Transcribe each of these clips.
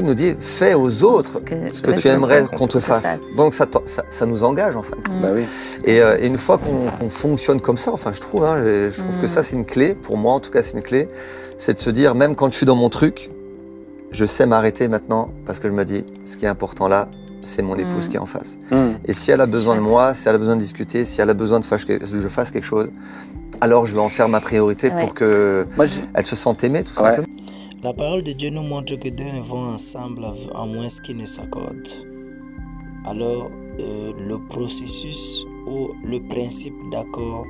nous dit fais aux autres ce que tu aimerais qu'on te fasse. Donc ça nous engage en fait. Bah oui. Et une fois qu'on fonctionne comme ça, enfin je trouve que ça c'est une clé, pour moi en tout cas c'est une clé, c'est de se dire même quand je suis dans mon truc, je sais m'arrêter maintenant parce que je me dis ce qui est important là, c'est mon épouse qui est en face. Et si elle a besoin de moi, si elle a besoin de discuter, si elle a besoin que je fasse quelque chose, alors je vais en faire ma priorité pour qu'elle se sente aimée tout simplement. La parole de Dieu nous montre que deux ne vont ensemble à moins qu'ils ne s'accordent. Alors, le processus ou le principe d'accord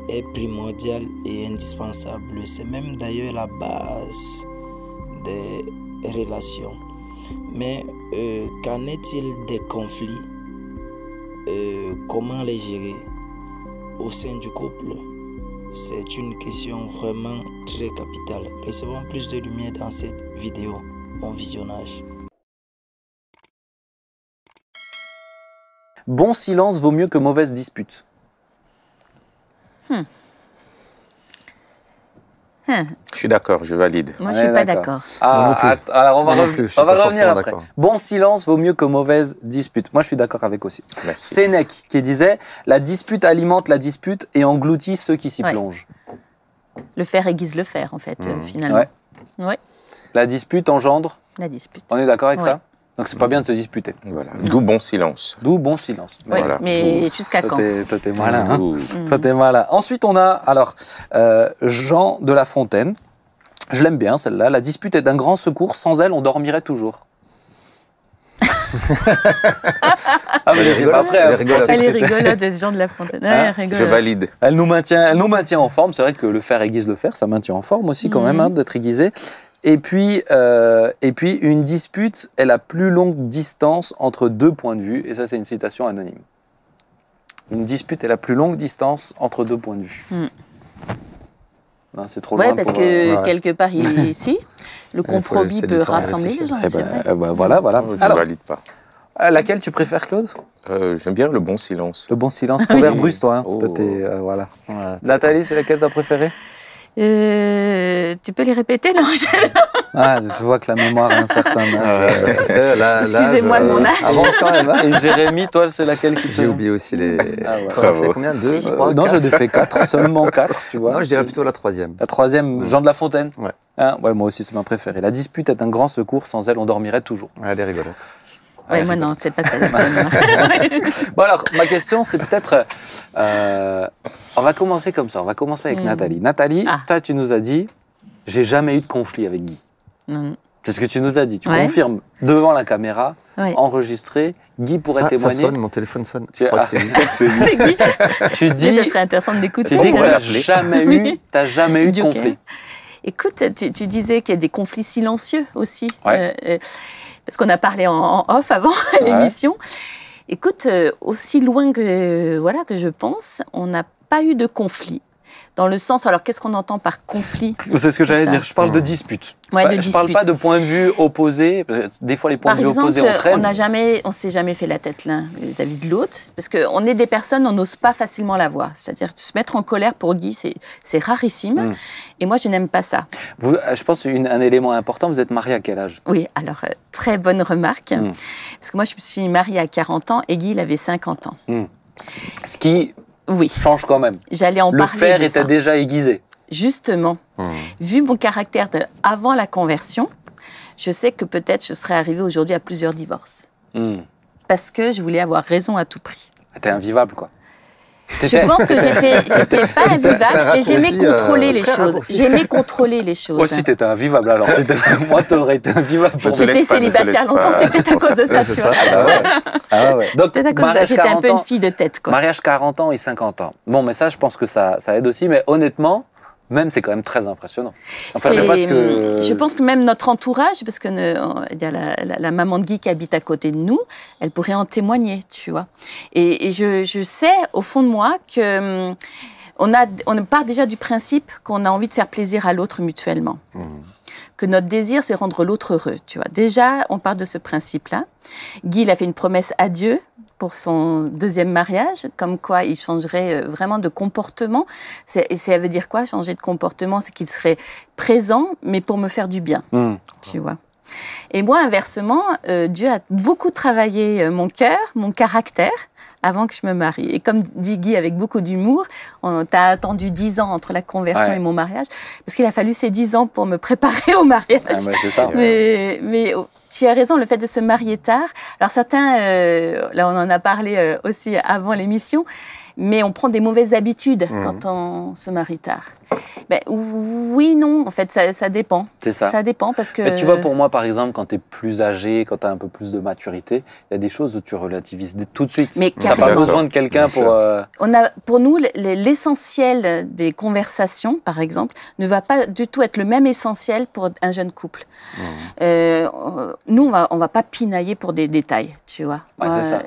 est primordial et indispensable. C'est même d'ailleurs la base des relations. Mais qu'en est-il des conflits? Comment les gérer au sein du couple? C'est une question vraiment très capitale. Recevons plus de lumière dans cette vidéo. Bon visionnage. Bon silence vaut mieux que mauvaise dispute. Je suis d'accord, je valide. Moi, je suis pas d'accord. Alors, on va revenir après. Bon silence vaut mieux que mauvaise dispute. Moi, je suis d'accord avec aussi. Merci. Sénèque qui disait « La dispute alimente la dispute et engloutit ceux qui s'y plongent ». Le faire aiguise le faire, en fait, finalement. Ouais. La dispute engendre. La dispute. On est d'accord avec ça? Donc, c'est pas bien de se disputer. Voilà. D'où bon silence. D'où bon silence. Oui, voilà. mais jusqu'à quand? Toi, t'es malin. Hein. Toi, t'es malin. Ensuite, on a alors Jean de La Fontaine. Je l'aime bien, celle-là. La dispute est d'un grand secours. Sans elle, on dormirait toujours. Elle est rigolote, Jean de La Fontaine. Hein, je valide. Elle nous maintient en forme. C'est vrai que le faire aiguise le faire. Ça maintient en forme aussi, quand même, d'être aiguisé. Et puis, une dispute est la plus longue distance entre deux points de vue. Et ça, c'est une citation anonyme. Une dispute est la plus longue distance entre deux points de vue. C'est trop loin. Oui, parce que quelque part, ici, le compromis peut rassembler les gens. Voilà. Je ne valide pas. Laquelle tu préfères, Claude? J'aime bien le bon silence. Le bon silence. Proverbe russe, toi. Voilà. Nathalie, c'est laquelle t'as préférée? Tu peux les répéter, non? Je vois que la mémoire a un certain âge. Excusez-moi de mon âge. Avance quand même. Hein. Et Jérémy, toi, c'est laquelle qui J'ai oublié aussi les... Bravo. Fait combien? 2, 3, non, j'en ai fait 4, seulement 4, tu vois. Non, je dirais plutôt la troisième. La troisième, Jean de La Fontaine. Ouais. Ouais, moi aussi, c'est ma préférée. La dispute est un grand secours, sans elle, on dormirait toujours. Elle est rigolote. Oui, moi non, c'est pas ça. Bon alors, ma question, c'est peut-être... on va commencer comme ça, on va commencer avec Nathalie. Nathalie, toi, tu nous as dit, j'ai jamais eu de conflit avec Guy. C'est ce que tu nous as dit, tu confirmes devant la caméra, enregistré, Guy pourrait témoigner. Ça sonne, mon téléphone sonne. Je crois que c'est Guy. C'est Guy. Tu dis... Ça serait intéressant de l'écouter. Tu dis que t'as jamais eu de conflit. Écoute, tu disais qu'il y a des conflits silencieux aussi. Parce qu'on a parlé en off avant l'émission. Écoute, aussi loin que je pense, on n'a pas eu de conflit. Dans le sens, alors qu'est-ce qu'on entend par conflit? C'est ce que j'allais dire, je parle de dispute. Je parle pas de point de vue opposé, parce que des fois les points de vue opposés entraînent. On s'est jamais fait la tête l'un vis-à-vis de l'autre, parce qu'on est des personnes, on n'ose pas facilement la voix. C'est-à-dire se mettre en colère pour Guy, c'est rarissime, et moi je n'aime pas ça. Je pense un élément important, vous êtes mariée à quel âge? Oui, alors très bonne remarque, parce que moi je me suis mariée à 40 ans et Guy il avait 50 ans. Ce qui... change quand même. J'allais en parler. Le fer était déjà aiguisé. Justement, vu mon caractère avant la conversion, je sais que peut-être je serais arrivée aujourd'hui à plusieurs divorces. Parce que je voulais avoir raison à tout prix. T'es invivable, quoi. Je pense que j'étais pas invivable et j'aimais contrôler les choses. J'aimais contrôler les choses. Moi aussi, t'étais invivable alors. Moi, t'aurais été invivable. J'étais célibataire longtemps, c'est peut-être à cause de ça, tu vois. Donc, j'étais un peu une fille de tête, quoi. Mariage 40 ans et 50 ans. Bon, mais ça, je pense que ça aide aussi. Mais honnêtement, même, c'est quand même très impressionnant. Enfin, je pense que même notre entourage, parce que la maman de Guy qui habite à côté de nous, elle pourrait en témoigner, tu vois. Et je sais, au fond de moi, que on part déjà du principe qu'on a envie de faire plaisir à l'autre mutuellement. Que notre désir, c'est rendre l'autre heureux, tu vois. Déjà, on part de ce principe-là. Guy, il a fait une promesse à Dieu pour son deuxième mariage, comme quoi il changerait vraiment de comportement. Et ça veut dire quoi, changer de comportement? C'est qu'il serait présent, mais pour me faire du bien, tu vois. Et moi, inversement, Dieu a beaucoup travaillé mon cœur, mon caractère, avant que je me marie. Et comme dit Guy avec beaucoup d'humour, t'as attendu 10 ans entre la conversion et mon mariage, parce qu'il a fallu ces 10 ans pour me préparer au mariage. Ah, bah, c'est ça. Mais tu as raison, le fait de se marier tard. Alors certains, là on en a parlé aussi avant l'émission, mais on prend des mauvaises habitudes quand on se marie tard. Ben, oui, non, en fait, ça dépend. C'est ça. Ça dépend parce que... Mais tu vois, pour moi, par exemple, quand tu es plus âgé, quand tu as un peu plus de maturité, il y a des choses où tu relativises tout de suite. Mais tu n'as pas besoin de quelqu'un pour... Pour nous, l'essentiel des conversations, par exemple, ne va pas du tout être le même essentiel pour un jeune couple. Nous, on va pas pinailler pour des détails, tu vois. Ouais, c'est ça.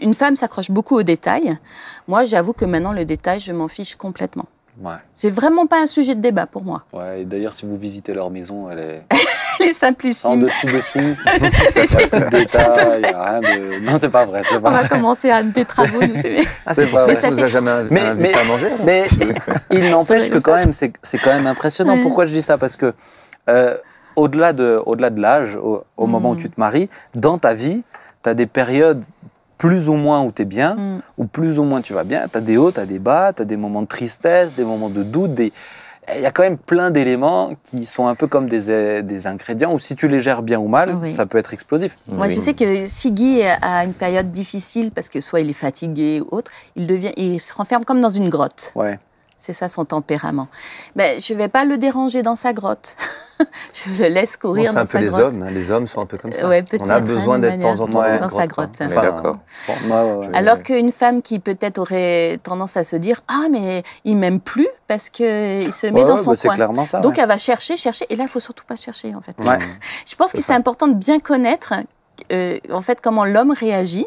Une femme s'accroche beaucoup aux détails. Moi, j'avoue que maintenant, le détail, je m'en fiche complètement. Ouais. C'est vraiment pas un sujet de débat pour moi. Ouais, et d'ailleurs, si vous visitez leur maison, elle est... Elle est simplissime. En dessous. Détail, rien de... Non, c'est pas vrai. On va commencer à des travaux, nous, c'est bien. C'est pour ça qu'on nous a jamais invité à manger. Mais il n'empêche que quand même, c'est quand même impressionnant. Pourquoi je dis ça? Parce que au-delà de l'âge, au moment où tu te maries, dans ta vie, tu as des périodes plus ou moins où tu es bien, ou plus ou moins tu vas bien. Tu as des hauts, tu as des bas, tu as des moments de tristesse, des moments de doute. Il y a quand même plein d'éléments qui sont un peu comme des ingrédients où si tu les gères bien ou mal, ça peut être explosif. Moi, je sais que si Guy a une période difficile, parce que soit il est fatigué ou autre, il se renferme comme dans une grotte. Ouais. C'est ça son tempérament. Ben, je ne vais pas le déranger dans sa grotte. Je le laisse courir dans sa grotte. C'est un peu les hommes. Les hommes sont un peu comme ça. Ouais, on a besoin d'être de temps en temps dans sa grotte. Enfin, d'accord. Alors qu'une femme qui peut-être aurait tendance à se dire « Ah, mais il ne m'aime plus parce qu'il se met dans son coin. » C'est clairement ça. Donc, elle va chercher. Et là, il ne faut surtout pas chercher, en fait. Ouais. Je pense que c'est important de bien connaître en fait, comment l'homme réagit.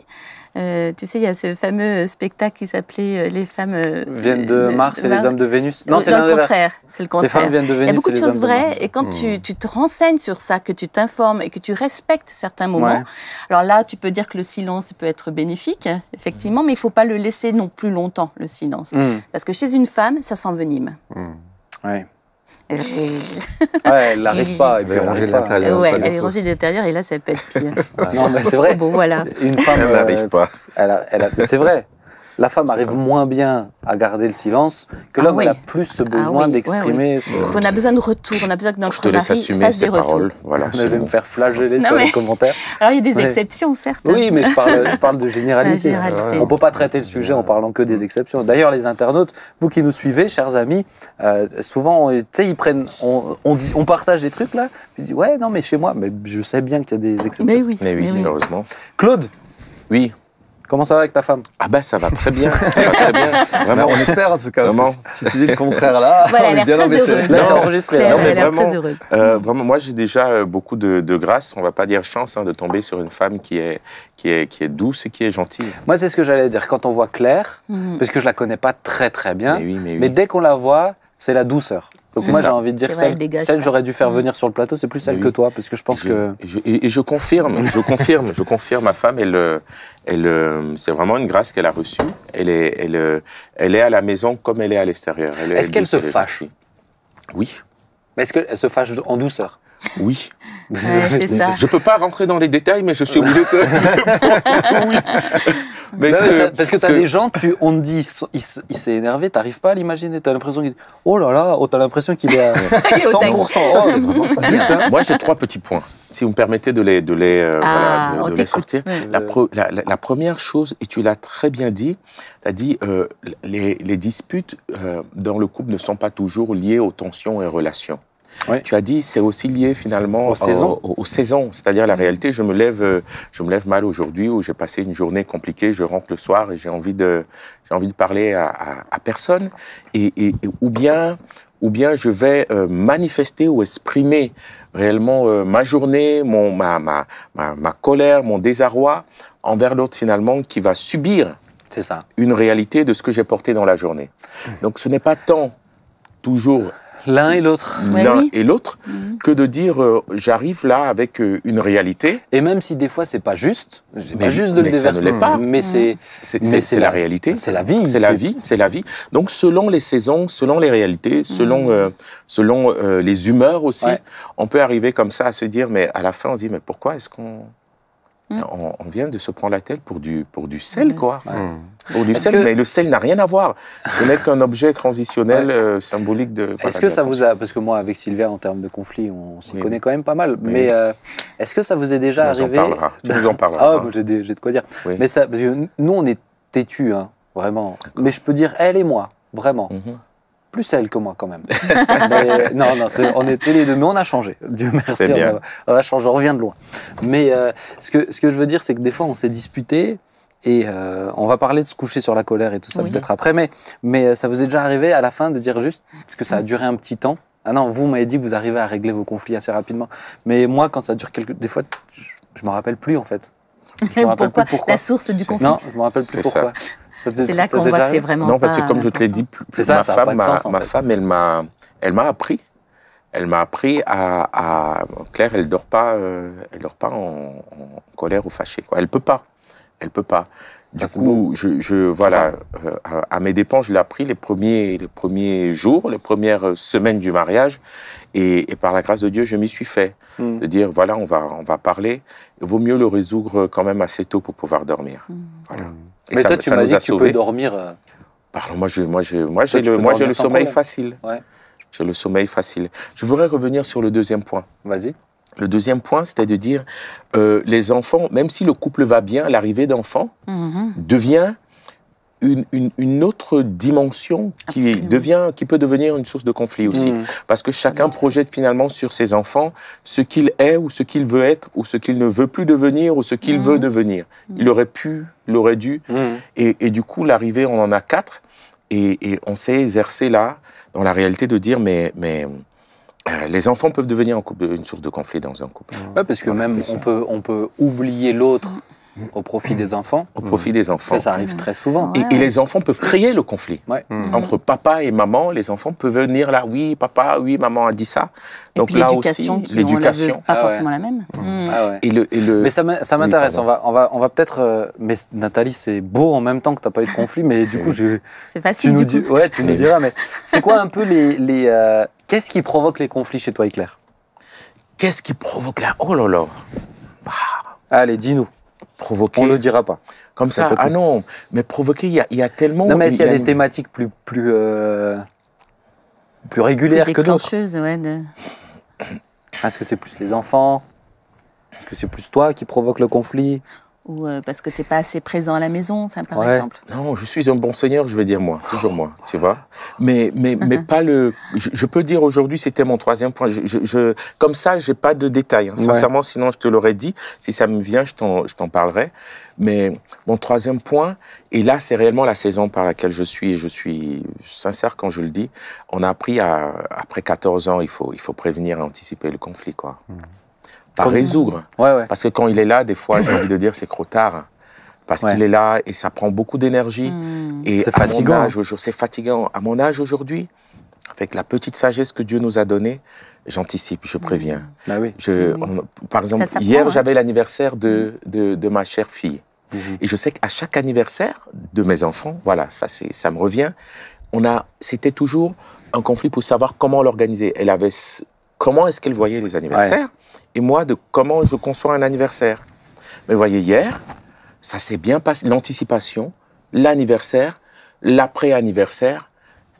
Tu sais, il y a ce fameux spectacle qui s'appelait Les femmes viennent de Mars et les hommes de Vénus. Non, c'est le contraire. C'est le contraire. Les femmes viennent de Vénus. Il y a beaucoup de choses vraies. Mars. Et quand tu te renseignes sur ça, que tu t'informes et que tu respectes certains moments, alors là, tu peux dire que le silence peut être bénéfique, effectivement, mais il ne faut pas le laisser non plus longtemps, le silence. Parce que chez une femme, ça s'envenime. Ouais. Elle n'arrive pas. Elle est rangée de l'intérieur. Ouais, elle est rangée de l'intérieur et là, ça peut être pire. Non, mais c'est vrai. Bon, voilà. Une femme Elle n'arrive pas. C'est vrai. La femme arrive moins bien à garder le silence que l'homme. Elle a plus ce besoin d'exprimer. On a besoin de retour. On a besoin que notre mari fasse des retours. Voilà, je vais me faire flageller sur les commentaires. Alors, il y a des exceptions, certes. Oui, mais je parle de généralité. On ne peut pas traiter le sujet en parlant que des exceptions. D'ailleurs, les internautes, vous qui nous suivez, chers amis, souvent, tu sais, ils prennent... On partage des trucs, là, puis ils disent « Ouais, non, mais chez moi, mais je sais bien qu'il y a des exceptions. » Mais oui, heureusement. Claude. Oui. Comment ça va avec ta femme? Ah ben ça va très bien, ça va très bien. Vraiment, on espère en tout cas. Parce que si tu dis le contraire là, voilà, on est bien embêté. Là, c'est enregistré. Claire, non, mais elle a l'air très heureuse. Vraiment, moi j'ai déjà beaucoup de grâce, on va pas dire chance, de tomber sur une femme qui est douce et qui est gentille. Moi, c'est ce que j'allais dire. Quand on voit Claire, parce que je la connais pas très très bien, mais dès qu'on la voit, c'est la douceur. Donc moi, j'ai envie de dire celle que j'aurais dû faire venir sur le plateau, c'est plus celle que toi, parce que je pense que... Et je confirme, ma femme, c'est vraiment une grâce qu'elle a reçue. Elle est à la maison comme elle est à l'extérieur. Est-ce qu'elle se fâche? Oui. Mais est-ce qu'elle se fâche en douceur? Oui. C'est ça. Je peux pas rentrer dans les détails, mais je suis obligé de... Oui. Mais parce que tu as des gens, on te dit, il s'est énervé, tu n'arrives pas à l'imaginer, tu as l'impression qu'il oh là là, tu as l'impression qu'il est à 100%. Ça, c'est vraiment... Moi, j'ai 3 petits points, si vous me permettez de les sortir. La première chose, et tu l'as très bien dit, tu as dit les disputes dans le couple ne sont pas toujours liées aux tensions et relations. Ouais. Tu as dit c'est aussi lié finalement aux saisons, c'est-à-dire la réalité. Je me lève mal aujourd'hui ou j'ai passé une journée compliquée, je rentre le soir et j'ai envie de parler à personne ou bien je vais manifester ou exprimer réellement ma journée, ma colère, mon désarroi envers l'autre finalement qui va subir une réalité de ce que j'ai porté dans la journée. Donc ce n'est pas tant toujours l'un et l'autre. Ouais, et l'autre que de dire j'arrive là avec une réalité. Et même si des fois c'est pas juste, c'est Mais- pas juste de le mais ça ne déverser, l'est pas. mais c'est C'est la réalité. c'est la vie. C'est la vie, c'est la vie. Donc, selon les saisons, selon les réalités, selon les humeurs aussi, Ouais. on peut arriver comme ça à se dire, mais à la fin, on se dit, mais pourquoi est-ce qu'on on vient de se prendre la tête pour du sel, quoi. Pour du sel, mais le sel n'a rien à voir. Ce n'est qu'un objet transitionnel symbolique de. Est-ce que ça vous a, parce que moi avec Sylvia en termes de conflit, on s'y connaît quand même pas mal, mais est-ce que ça vous est déjà arrivé? Tu nous en parleras. Ah, moi, j'ai de quoi dire. Oui. Mais ça, parce que nous on est têtus, hein, vraiment. Mais je peux dire elle et moi, vraiment. Plus elle que moi quand même. Mais, non, on est tous les deux, mais on a changé. Dieu merci, on a changé, on revient de loin. Mais ce que je veux dire, c'est que des fois on s'est disputé. Et on va parler de se coucher sur la colère et tout ça peut-être après, mais ça vous est déjà arrivé à la fin de dire juste, parce que ça a duré un petit temps. Ah non, vous m'avez dit que vous arrivez à régler vos conflits assez rapidement. Mais moi, quand ça dure des fois, je me rappelle plus en fait. Je me rappelle plus pourquoi. La source du conflit. Non, je me rappelle plus pourquoi. C'est là qu'on voit que c'est vraiment non, parce pas... que comme je te l'ai dit, ma femme, elle m'a appris. Elle m'a appris à Claire, elle dort pas en colère ou fâchée, quoi. Elle peut pas. Du coup, voilà, à mes dépens, je l'ai appris les premiers jours, les premières semaines du mariage, et par la grâce de Dieu, je m'y suis fait. De dire, voilà, on va parler. Il vaut mieux le résoudre quand même assez tôt pour pouvoir dormir. Voilà. Et mais ça, toi, tu m'as dit que tu peux dormir. Pardon, moi, j'ai le sommeil facile. Ouais. J'ai le sommeil facile. Je voudrais revenir sur le deuxième point. Vas-y. Le deuxième point, c'était de dire, les enfants, même si le couple va bien, l'arrivée d'enfants devient une autre dimension qui peut devenir une source de conflit aussi. Parce que chacun projette finalement sur ses enfants ce qu'il est ou ce qu'il veut être ou ce qu'il ne veut plus devenir ou ce qu'il veut devenir. Il aurait pu, il aurait dû. Et du coup, l'arrivée, on en a 4 et on s'est exercé là dans la réalité de dire mais les enfants peuvent devenir une source de conflit dans un couple. Ouais, parce que même on peut oublier l'autre au profit des enfants. Au profit des enfants. Ça arrive très souvent. Et les enfants peuvent créer le conflit. Ouais. Entre papa et maman, les enfants peuvent venir là, oui, papa, oui, maman a dit ça. Donc là aussi, l'éducation. Pas forcément la même. Ah ouais. Et le... Mais ça m'intéresse. Oui, on va peut-être. Mais Nathalie, c'est beau en même temps que tu n'as pas eu de conflit, mais du coup, c'est facile. Du coup. Ouais, tu nous diras. Mais c'est quoi un peu les qu'est-ce qui provoque les conflits chez toi et Claire? Qu'est-ce qui provoque là? Oh là là. Allez, dis-nous. Provoquer. On ne le dira pas. Comme ça. Ah non, mais provoquer, il y a tellement. Non, mais est-ce qu'il y a des thématiques plus régulières que d'autres? Est-ce que c'est plus les enfants? Est-ce que c'est plus toi qui provoque le conflit? Ou parce que tu n'es pas assez présent à la maison, par exemple. Non, je suis un bon seigneur, je vais dire moi, toujours moi, tu vois. Mais pas le... Je peux dire aujourd'hui, c'était mon troisième point. Comme ça, j'ai pas de détails. Sincèrement, sinon je te l'aurais dit. Si ça me vient, je t'en parlerai. Mais mon troisième point, et là, c'est réellement la saison par laquelle je suis, et je suis sincère quand je le dis, on a appris après 14 ans, il faut prévenir et anticiper le conflit, quoi. Pas résoudre. Ouais. Parce que quand il est là, des fois, j'ai envie de dire, c'est trop tard. Parce qu'il est là et ça prend beaucoup d'énergie. Et c'est fatigant. C'est fatigant. À mon âge aujourd'hui, avec la petite sagesse que Dieu nous a donnée, j'anticipe, je préviens. Ah oui. Par exemple, hier, j'avais l'anniversaire de ma chère fille. Et je sais qu'à chaque anniversaire de mes enfants, voilà, ça me revient, c'était toujours un conflit pour savoir comment l'organiser. Comment est-ce qu'elle voyait les anniversaires et moi, de comment je conçois un anniversaire. Mais vous voyez, hier, ça s'est bien passé. L'anticipation, l'anniversaire, l'après-anniversaire,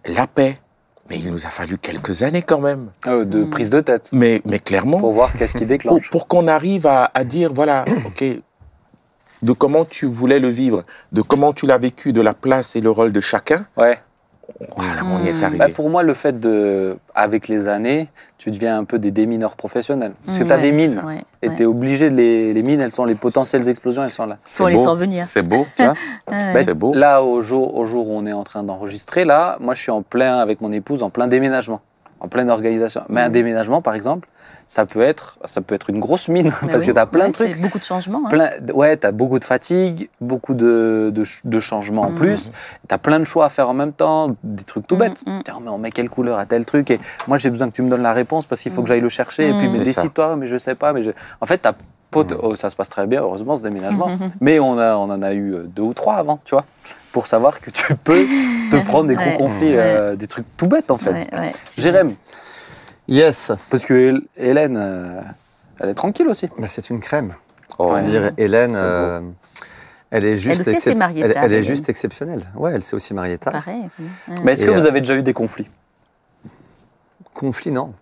la paix. Mais il nous a fallu quelques années quand même. De prise de tête. Mais clairement. Pour voir qu'est-ce qui déclenche. Pour qu'on arrive à dire, voilà, OK, de comment tu voulais le vivre, de comment tu l'as vécu, de la place et le rôle de chacun. Ouais. Voilà, on y est arrivé. Pour moi, le fait avec les années, tu deviens un peu des démineurs professionnels. Parce que tu as des mines. Et tu es obligé les mines, elles sont les potentielles explosions, elles sont là. Faut les survenir. C'est beau. Tu vois c'est beau. Là, au jour où on est en train d'enregistrer, là, moi, je suis avec mon épouse, en plein déménagement, en pleine organisation. Mais un déménagement, par exemple, ça peut être une grosse mine parce que tu as plein de trucs. C'est beaucoup de changements. Hein. Tu as beaucoup de fatigue, beaucoup de changements en plus. Tu as plein de choix à faire en même temps, des trucs tout bêtes. Mais on met quelle couleur à tel truc et moi j'ai besoin que tu me donnes la réponse parce qu'il faut que j'aille le chercher et puis mais décide-toi, mais je sais pas. En fait, ça se passe très bien, heureusement, ce déménagement. Mais on en a eu 2 ou 3 avant, tu vois, pour savoir que tu peux te prendre des gros conflits, des trucs tout bêtes en fait. Jérém. Yes. Parce que Hélène, elle est tranquille aussi. Bah, c'est une crème. Oh. Je veux dire, Hélène, elle est juste, elle aussi, elle est juste exceptionnelle. Ouais, elle s'est aussi mariée tard. Pareil. Mais est-ce que vous avez déjà eu des conflits? Conflits, non.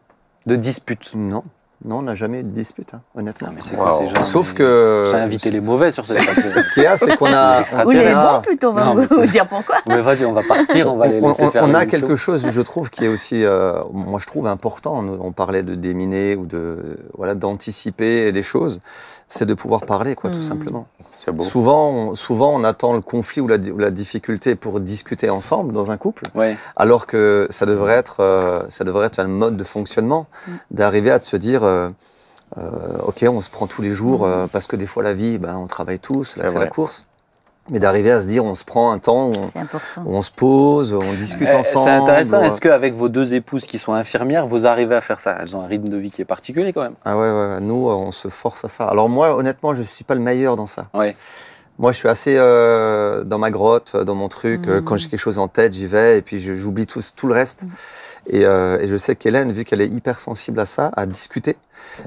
De disputes? Non. Non, on n'a jamais eu de dispute, hein, honnêtement. Mais c'est quoi ces gens? Sauf que... J'ai invité les mauvais sur cette émission. Ce qu'il y a, c'est qu'on a... Ou les bons plutôt, on va vous dire pourquoi. Mais vas-y, on va partir, on va les laisser faire. On a quelque chose, je trouve, qui est aussi, moi je trouve important. On parlait de déminer ou d'anticiper les choses. C'est de pouvoir parler, quoi, tout simplement. C'est beau. Souvent, on attend le conflit ou la difficulté pour discuter ensemble dans un couple, alors que ça devrait être un mode de fonctionnement, d'arriver à se dire, ok, on se prend tous les jours, parce que des fois la vie, on travaille tous, c'est la course. Mais d'arriver à se dire, on se prend un temps où on se pose, on discute ensemble. C'est intéressant. Est-ce qu'avec vos 2 épouses qui sont infirmières, vous arrivez à faire ça? Elles ont un rythme de vie qui est particulier quand même. Ah ouais. Nous, on se force à ça. Alors moi, honnêtement, je ne suis pas le meilleur dans ça. Ouais. Moi, je suis assez dans ma grotte, dans mon truc. Quand j'ai quelque chose en tête, j'y vais et puis j'oublie tout le reste. Et je sais qu'Hélène, vu qu'elle est hyper sensible à ça, à discuter,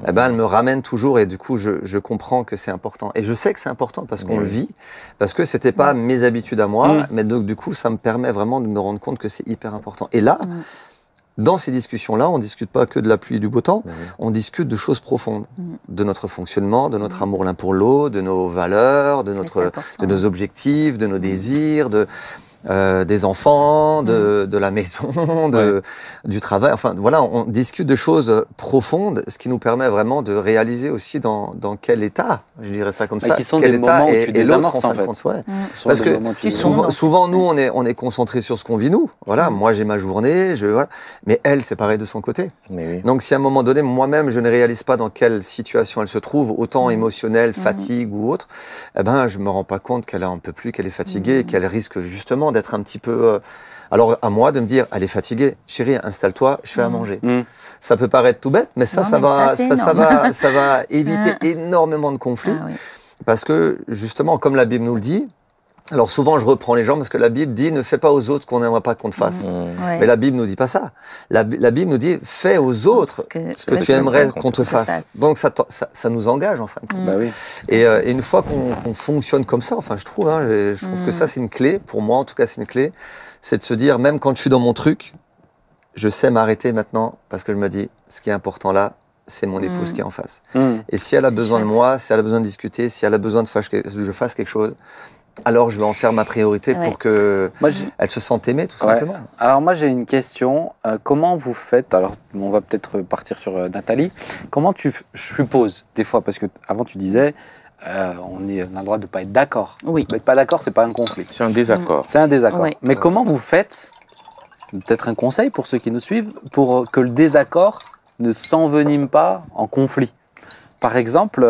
elle me ramène toujours et du coup, je comprends que c'est important. Et je sais que c'est important parce qu'on le vit, parce que c'était pas mes habitudes à moi, mais donc du coup, ça me permet vraiment de me rendre compte que c'est hyper important. Et là, dans ces discussions-là, on ne discute pas que de la pluie et du beau temps, on discute de choses profondes, de notre fonctionnement, de notre amour l'un pour l'autre, de nos valeurs, de nos objectifs, de nos désirs, des enfants, de la maison, du travail. Enfin, voilà, on discute de choses profondes, ce qui nous permet vraiment de réaliser aussi dans quel état, je dirais ça comme ça, qui sont quel des état moments où est, tu est l'autre désamorces, en fin de compte. Parce que souvent, nous, on est concentrés sur ce qu'on vit nous. Voilà, moi, j'ai ma journée, mais elle, c'est pareil de son côté. Donc, si à un moment donné, moi-même, je ne réalise pas dans quelle situation elle se trouve, autant émotionnelle, fatigue ou autre, je me rends pas compte qu'elle en peut plus, qu'elle est fatiguée, et qu'elle risque justement d'être un petit peu... Alors, à moi de me dire, elle est fatiguée, chérie, installe-toi, je fais à manger. Ça peut paraître tout bête, mais ça va éviter énormément de conflits. Parce que, justement, comme la Bible nous le dit, alors souvent je reprends les gens parce que la Bible dit ne fais pas aux autres ce qu'on n'aimerait pas qu'on te fasse. Mais la Bible nous dit pas ça. La Bible nous dit fais aux autres ce que tu aimerais qu'on te fasse. Donc ça nous engage en fin de compte. Et une fois qu'on fonctionne comme ça, enfin je trouve que ça c'est une clé, pour moi en tout cas c'est une clé, c'est de se dire même quand je suis dans mon truc, je sais m'arrêter maintenant parce que je me dis ce qui est important là, c'est mon épouse qui est en face. Et si elle a besoin de moi, si elle a besoin de discuter, si elle a besoin que je fasse quelque chose, alors je vais en faire ma priorité pour qu'elle se sente aimée, tout simplement. Alors moi j'ai une question. Comment vous faites, alors on va peut-être partir sur Nathalie, comment je suppose des fois, parce que avant tu disais, on a le droit de ne pas être d'accord. Être pas d'accord, c'est pas un conflit. C'est un désaccord. C'est un désaccord. Mais comment vous faites, peut-être un conseil pour ceux qui nous suivent, pour que le désaccord ne s'envenime pas en conflit? Par exemple,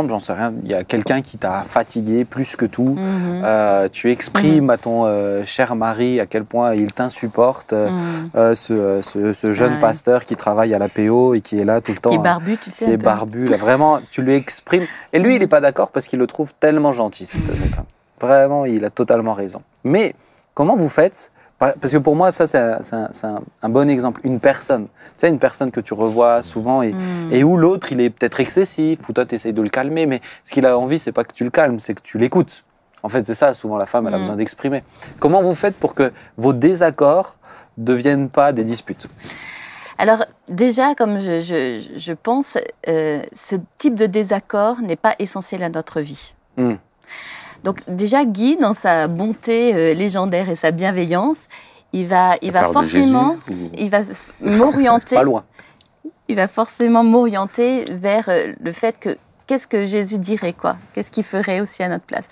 j'en sais rien, il y a quelqu'un qui t'a fatigué plus que tout, tu exprimes à ton cher mari à quel point il t'insupporte, ce jeune pasteur qui travaille à la PO et qui est là tout le temps. Qui est barbu, tu sais. Qui est barbu, là, vraiment, tu lui exprimes. Et lui, il n'est pas d'accord parce qu'il le trouve tellement gentil, cet homme. Vraiment, il a totalement raison. Mais comment vous faites? Parce que pour moi, ça, c'est un bon exemple. Une personne, tu sais, une personne que tu revois souvent et où l'autre, il est peut-être excessif, ou toi, tu essayes de le calmer, mais ce qu'il a envie, c'est pas que tu le calmes, c'est que tu l'écoutes. En fait, c'est ça, souvent, la femme, elle a besoin d'exprimer. Comment vous faites pour que vos désaccords ne deviennent pas des disputes? Alors, déjà, comme je pense, ce type de désaccord n'est pas essentiel à notre vie. Donc déjà, Guy, dans sa bonté légendaire et sa bienveillance, il va forcément m'orienter. Pas loin. Il va forcément m'orienter vers le fait que qu'est-ce que Jésus dirait, quoi? Qu'est-ce qu'il ferait aussi à notre place?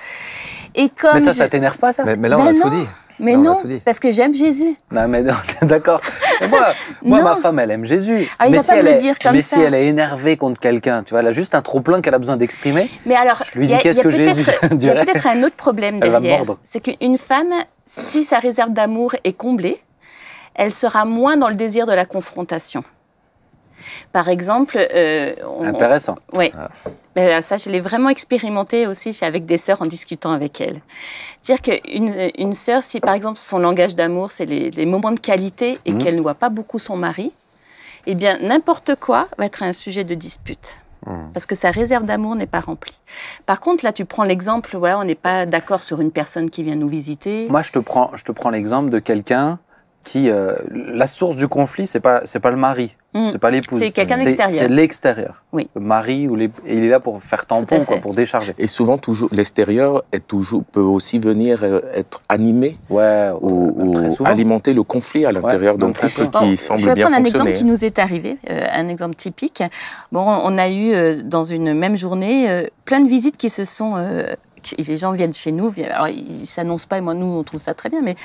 Et comme mais ça t'énerve pas, ça? Mais là, on a tout dit. Mais non, parce que j'aime Jésus. Non, mais d'accord. Moi ma femme, elle aime Jésus. Ah, mais si elle est énervée contre quelqu'un, tu vois, elle a juste un trop-plein qu'elle a besoin d'exprimer. Mais alors, je lui dis qu'est-ce que Jésus dirait. Il y a peut-être un autre problème derrière. C'est qu'une femme, si sa réserve d'amour est comblée, elle sera moins dans le désir de la confrontation. Par exemple... Intéressant. Oui. Ça, je l'ai vraiment expérimenté aussi avec des sœurs en discutant avec elles. C'est-à-dire qu'une sœur, si par exemple son langage d'amour, c'est les moments de qualité et qu'elle ne voit pas beaucoup son mari, eh bien n'importe quoi va être un sujet de dispute. Parce que sa réserve d'amour n'est pas remplie. Par contre, là, tu prends l'exemple, voilà, on n'est pas d'accord sur une personne qui vient nous visiter. Moi, je te prends l'exemple de quelqu'un qui... la source du conflit, c'est pas le mari, c'est pas l'épouse. C'est quelqu'un d'extérieur. C'est l'extérieur. Oui. Le mari, il est là pour faire tampon, quoi, pour décharger. Et souvent, l'extérieur peut aussi venir être animé ou alimenter le conflit à l'intérieur d'un couple qui semble bien fonctionner. Je vais prendre un exemple qui nous est arrivé, un exemple typique. Bon, on a eu dans une même journée plein de visites qui se sont... les gens viennent chez nous, alors ils ne s'annoncent pas, et moi, nous, on trouve ça très bien, mais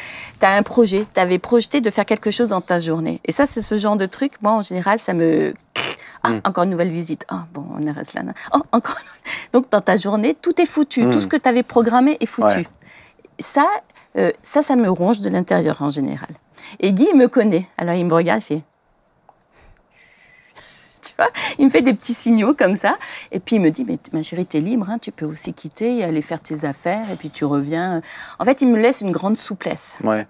tu as un projet, tu avais projeté de faire quelque chose dans ta journée. Et ça, c'est ce genre de truc, moi, en général, ça me... encore une nouvelle visite. Bon, on reste là. Encore... Donc, dans ta journée, tout est foutu. Tout ce que tu avais programmé est foutu. Ça me ronge de l'intérieur, en général. Et Guy, il me connaît. Alors, il me regarde, il fait... Tu vois, il me fait des petits signaux comme ça. Et puis, il me dit, mais ma chérie, t'es libre, hein, tu peux aussi quitter et aller faire tes affaires. Et puis, tu reviens. En fait, il me laisse une grande souplesse. Ouais.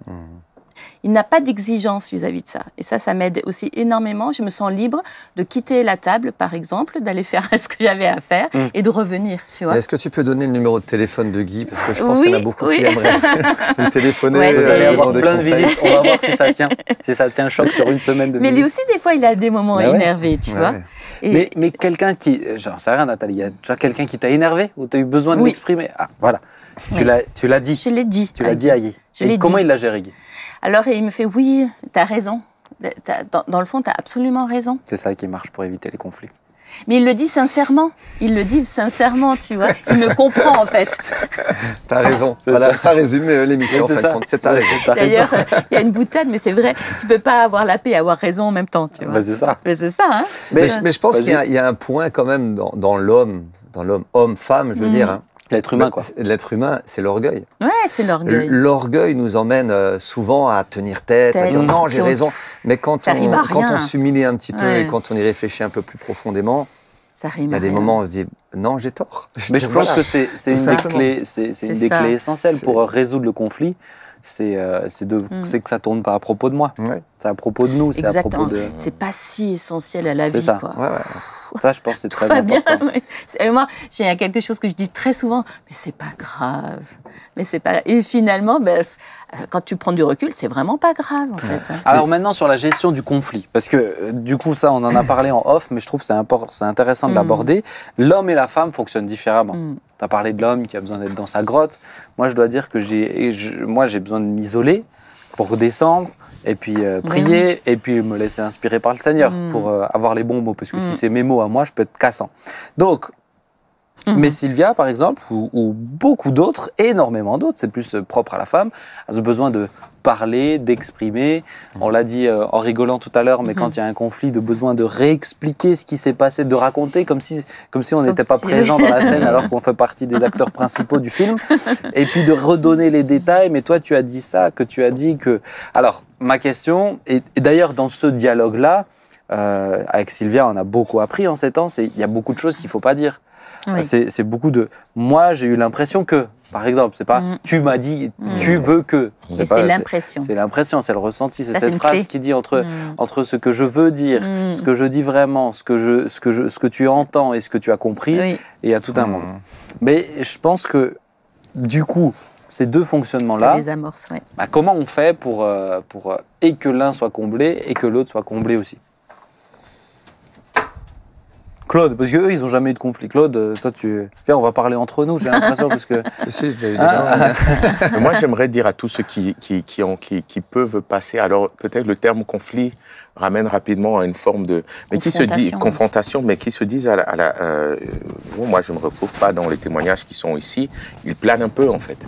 Il n'a pas d'exigence vis-à-vis de ça. Et ça m'aide aussi énormément. Je me sens libre de quitter la table, par exemple, d'aller faire ce que j'avais à faire et de revenir, tu vois. Est-ce que tu peux donner le numéro de téléphone de Guy? Parce que je pense qu'il y en a beaucoup qui aimeraient lui téléphoner. Vous allez avoir plein de visites. On va voir si ça tient. Si ça tient choc sur une semaine de visite. Mais lui aussi, des fois, il a des moments énervés, tu vois. Mais quelqu'un qui... J'en sais rien, Nathalie. Il y a déjà quelqu'un qui t'a énervé ou tu as eu besoin de l'exprimer? Ah, voilà. Tu l'as dit. Je l'ai dit. Tu l'as dit à Guy. Et comment il l'a géré, Guy? Alors, il me fait, oui, t'as raison. Dans le fond, t'as absolument raison. C'est ça qui marche pour éviter les conflits. Mais il le dit sincèrement. Il le dit sincèrement, tu vois. Il me comprend, en fait. T'as raison. Voilà, ça résume l'émission, en fin de compte. C'est ta raison. D'ailleurs, il y a une boutade, mais c'est vrai. Tu peux pas avoir la paix et avoir raison en même temps, tu vois. C'est ça. Mais c'est ça, hein. Mais je pense qu'il y a un point, quand même, dans l'homme, homme-femme, je veux dire, hein. L'être humain, quoi. L'être humain, c'est l'orgueil. Ouais, c'est l'orgueil. L'orgueil nous emmène souvent à tenir tête, à dire non, j'ai raison. Mais quand on s'humilie un petit peu et quand on y réfléchit un peu plus profondément, il y a des moments où on se dit non, j'ai tort. Mais je pense que c'est une des clés essentielles pour résoudre le conflit. C'est que ça tourne pas à propos de moi. C'est à propos de nous. C'est à propos de... C'est pas si essentiel à la vie, quoi. Ça, je pense que c'est très important. Bien, moi, j'ai quelque chose que je dis très souvent, mais c'est pas grave. Et finalement, quand tu prends du recul, c'est vraiment pas grave, en fait. Alors maintenant, sur la gestion du conflit, parce que du coup, ça, on en a parlé en off, mais je trouve que c'est intéressant de l'aborder. L'homme et la femme fonctionnent différemment. Tu as parlé de l'homme qui a besoin d'être dans sa grotte. Moi, je dois dire que j'ai besoin de m'isoler pour redescendre. Et puis prier, et puis me laisser inspirer par le Seigneur pour avoir les bons mots. Parce que si c'est mes mots à moi, je peux être cassant. Donc, mais Sylvia, par exemple, ou beaucoup d'autres, énormément d'autres, c'est plus propre à la femme, a besoin de parler, d'exprimer. On l'a dit en rigolant tout à l'heure, mais quand il y a un conflit, de besoin de réexpliquer ce qui s'est passé, de raconter comme si on n'était pas présent dans la scène alors qu'on fait partie des acteurs principaux du film. Et puis de redonner les détails. Mais toi, tu as dit ça, que tu as dit que... Alors, ma question, et d'ailleurs dans ce dialogue-là, avec Sylvia, on a beaucoup appris en ces temps, il y a beaucoup de choses qu'il ne faut pas dire. Oui. C'est beaucoup de... Moi, j'ai eu l'impression que, par exemple, c'est pas tu m'as dit, tu veux que. C'est l'impression. C'est l'impression, c'est le ressenti, c'est cette phrase qui dit entre ce que je veux dire, ce que je dis vraiment, ce que tu entends et ce que tu as compris, et il y a tout un monde. Mais je pense que, du coup, ces deux fonctionnements-là, ça les amorce, comment on fait pour et que l'un soit comblé et que l'autre soit comblé aussi? Claude, parce qu'eux, ils n'ont jamais eu de conflit. Claude, toi, viens, on va parler entre nous, j'ai l'impression, parce que... Si, j'ai eu des Moi, j'aimerais dire à tous ceux qui peuvent passer, alors peut-être le terme conflit ramène rapidement à une forme de... Mais qui se dit confrontation, mais qui se disent moi, je ne me retrouve pas dans les témoignages qui sont ici, ils planent un peu, en fait.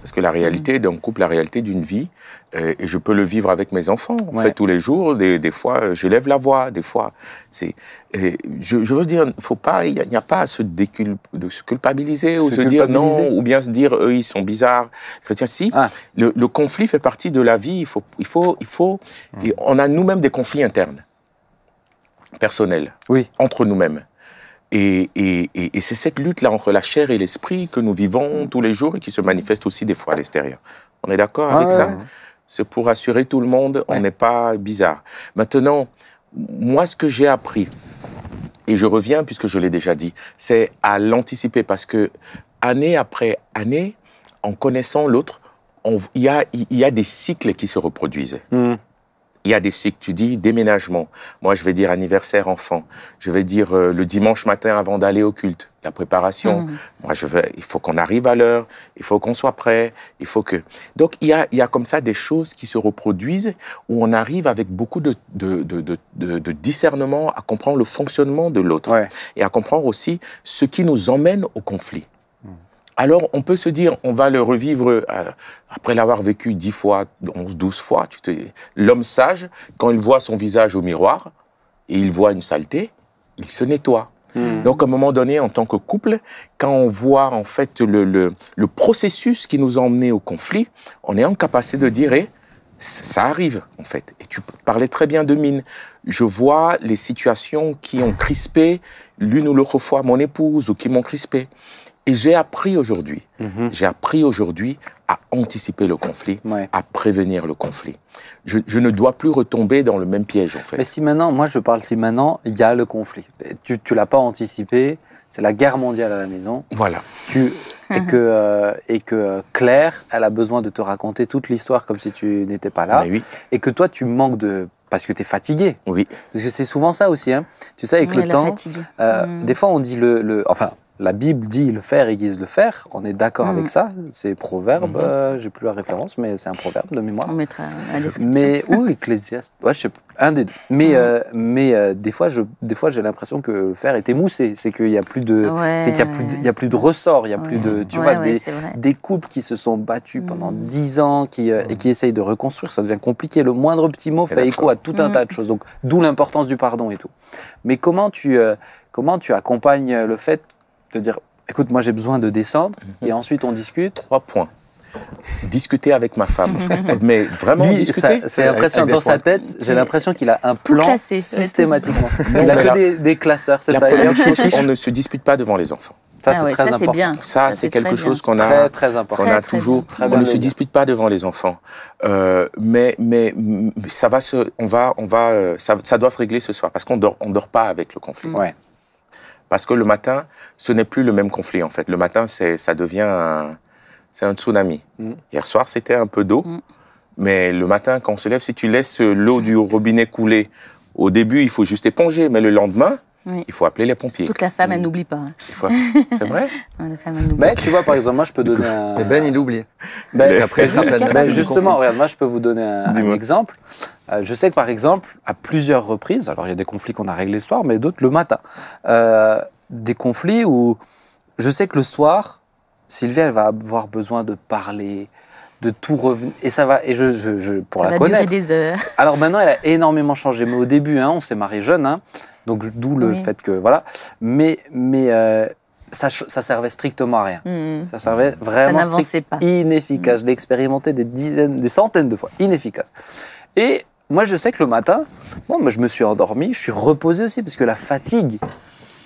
Parce que la réalité d'un couple, la réalité d'une vie, et je peux le vivre avec mes enfants. En fait, tous les jours, des fois, je lève la voix, des fois. Je veux dire, il n'y a pas à se culpabiliser ou se dire non, ou bien se dire eux, ils sont bizarres. Chrétiens, si. Le conflit fait partie de la vie. On a nous-mêmes des conflits internes, personnels, entre nous-mêmes. Et c'est cette lutte-là entre la chair et l'esprit que nous vivons tous les jours et qui se manifeste aussi des fois à l'extérieur. On est d'accord avec ça? C'est pour assurer tout le monde, on n'est pas bizarre. Maintenant, moi, ce que j'ai appris, et je reviens puisque je l'ai déjà dit, c'est à l'anticiper parce que année après année, en connaissant l'autre, il y a des cycles qui se reproduisent. Il y a des cycles, tu dis déménagement. Moi, je vais dire anniversaire enfant. Je vais dire le dimanche matin avant d'aller au culte, la préparation. Moi, il faut qu'on arrive à l'heure, il faut qu'on soit prêt, il faut que... Donc, il y a comme ça des choses qui se reproduisent où on arrive avec beaucoup de discernement à comprendre le fonctionnement de l'autre et à comprendre aussi ce qui nous emmène au conflit. Alors, on peut se dire, on va le revivre après l'avoir vécu 10 fois, 11, 12 fois. L'homme sage, quand il voit son visage au miroir et il voit une saleté, il se nettoie. Donc, à un moment donné, en tant que couple, quand on voit en fait le processus qui nous a emmenés au conflit, on est en capacité de dire, ça arrive en fait. Et tu parlais très bien de Mine. Je vois les situations qui ont crispé l'une ou l'autre fois mon épouse ou qui m'ont crispé. Et j'ai appris aujourd'hui à anticiper le conflit, à prévenir le conflit. Je ne dois plus retomber dans le même piège, en fait. Mais si maintenant, il y a le conflit. Tu ne l'as pas anticipé, c'est la guerre mondiale à la maison. Voilà. Et que Claire, elle a besoin de te raconter toute l'histoire comme si tu n'étais pas là. Et que toi, tu manques de... Parce que tu es fatigué. Oui. Parce que c'est souvent ça aussi. Hein. Tu sais, avec le temps, des fois, on dit enfin, la Bible dit le faire aiguise le faire. On est d'accord avec ça. C'est Proverbe. J'ai plus la référence, mais c'est un proverbe de mémoire. On mettra la description. Ou Ecclésiaste. Ouais, je sais plus. Un des deux. Mais des fois, j'ai l'impression que le fer est émoussé. C'est qu'il y a plus de, il y a plus de ressort. Il y a plus de, tu vois, des couples qui se sont battus pendant 10 ans, et qui essayent de reconstruire. Ça devient compliqué. Le moindre petit mot fait écho à tout un tas de choses. Donc, d'où l'importance du pardon et tout. Mais comment tu accompagnes le fait de dire, écoute, moi j'ai besoin de descendre, et ensuite on discute. 3 points. Discuter avec ma femme. Mais vraiment discuter. C'est impressionnant. Dans sa tête, j'ai l'impression qu'il a un plan systématiquement. Il a que des classeurs, c'est ça. La première chose, on ne se dispute pas devant les enfants. Ça, c'est très important. Bien. Ça, c'est quelque chose qu'on a, très important. qu'on a toujours. On ne se dispute pas devant les enfants. Mais ça va ça doit se régler ce soir, parce qu'on dort pas avec le conflit. Parce que le matin, ce n'est plus le même conflit, en fait. Le matin, ça devient c'est un tsunami. Hier soir, c'était un peu d'eau. Mais le matin, quand on se lève, si tu laisses l'eau du robinet couler, au début, il faut juste éponger. Mais le lendemain, il faut appeler les pompiers. Surtout que la femme, elle n'oublie pas. C'est vrai? La femme, elle n'oublie pas. Tu vois, par exemple, moi, je peux donner un... il oublie. Après, justement, regarde, moi, je peux vous donner un exemple. Je sais que, par exemple, à plusieurs reprises, alors il y a des conflits qu'on a réglés le soir, mais d'autres le matin. Des conflits où je sais que le soir, Sylvie, elle va avoir besoin de parler, de tout revenir. Et ça va, pour la connaître. Durer des heures. Alors maintenant, elle a énormément changé. Mais au début, on s'est mariés jeunes, donc d'où le fait que, voilà. Mais ça servait strictement à rien. Ça servait vraiment inefficace. Je l'ai expérimenté des centaines de fois, inefficace. Et moi, je sais que le matin, je me suis endormi, je suis reposé aussi, parce que la fatigue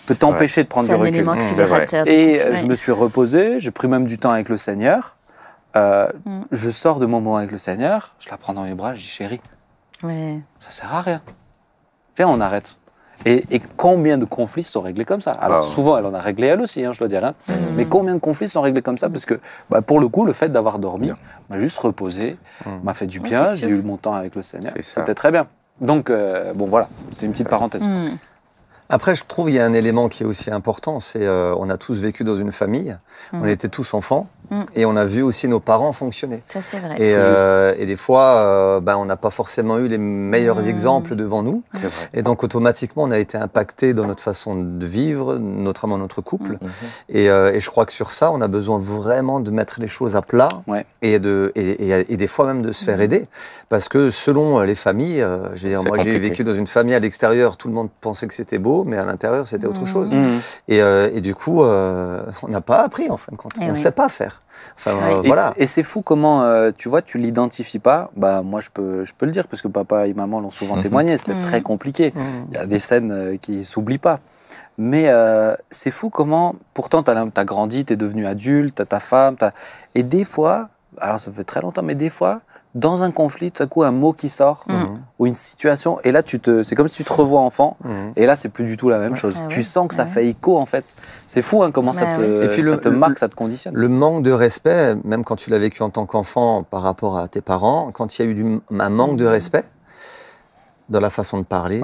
peut t'empêcher de prendre du recul. C'est un élément accélérateur. Et je me suis reposé, j'ai pris même du temps avec le Seigneur. Je sors de mon moment avec le Seigneur, je la prends dans mes bras, je dis chérie, ça sert à rien. Viens, on arrête. Et combien de conflits sont réglés comme ça? Alors souvent, elle en a réglé elle aussi, je dois dire. Mais combien de conflits sont réglés comme ça? Parce que pour le coup, le fait d'avoir dormi m'a juste reposé, m'a fait du bien, j'ai eu mon temps avec le Seigneur. C'était très bien. Donc, voilà, c'était une petite parenthèse. Après, je trouve qu'il y a un élément qui est aussi important, c'est on a tous vécu dans une famille, on était tous enfants, Et on a vu aussi nos parents fonctionner. Ça, c'est vrai. Et des fois, on n'a pas forcément eu les meilleurs exemples devant nous. Et donc, automatiquement, on a été impacté dans notre façon de vivre, notamment notre couple. Et je crois que sur ça, on a besoin vraiment de mettre les choses à plat et des fois même de se faire aider. Parce que selon les familles, je veux dire, moi, j'ai vécu dans une famille à l'extérieur, tout le monde pensait que c'était beau, mais à l'intérieur, c'était autre chose. Et du coup, on n'a pas appris, en fin de compte. On ne sait pas faire. Enfin, voilà. Et c'est fou comment, tu vois, tu l'identifies pas. Bah, moi, je peux le dire, parce que papa et maman l'ont souvent témoigné. C'était très compliqué. Il y a des scènes qui s'oublient pas. Mais c'est fou comment, pourtant, tu as grandi, tu es devenu adulte, tu as ta femme. Et des fois, alors ça fait très longtemps, mais des fois, dans un conflit, tout à coup, un mot qui sort, ou une situation, et là, c'est comme si tu te revois enfant, et là, c'est plus du tout la même chose. Tu sens que ça fait écho, en fait. C'est fou, hein, comment ça te marque, ça te conditionne. Le manque de respect, même quand tu l'as vécu en tant qu'enfant par rapport à tes parents, quand il y a eu un manque de respect, dans la façon de parler,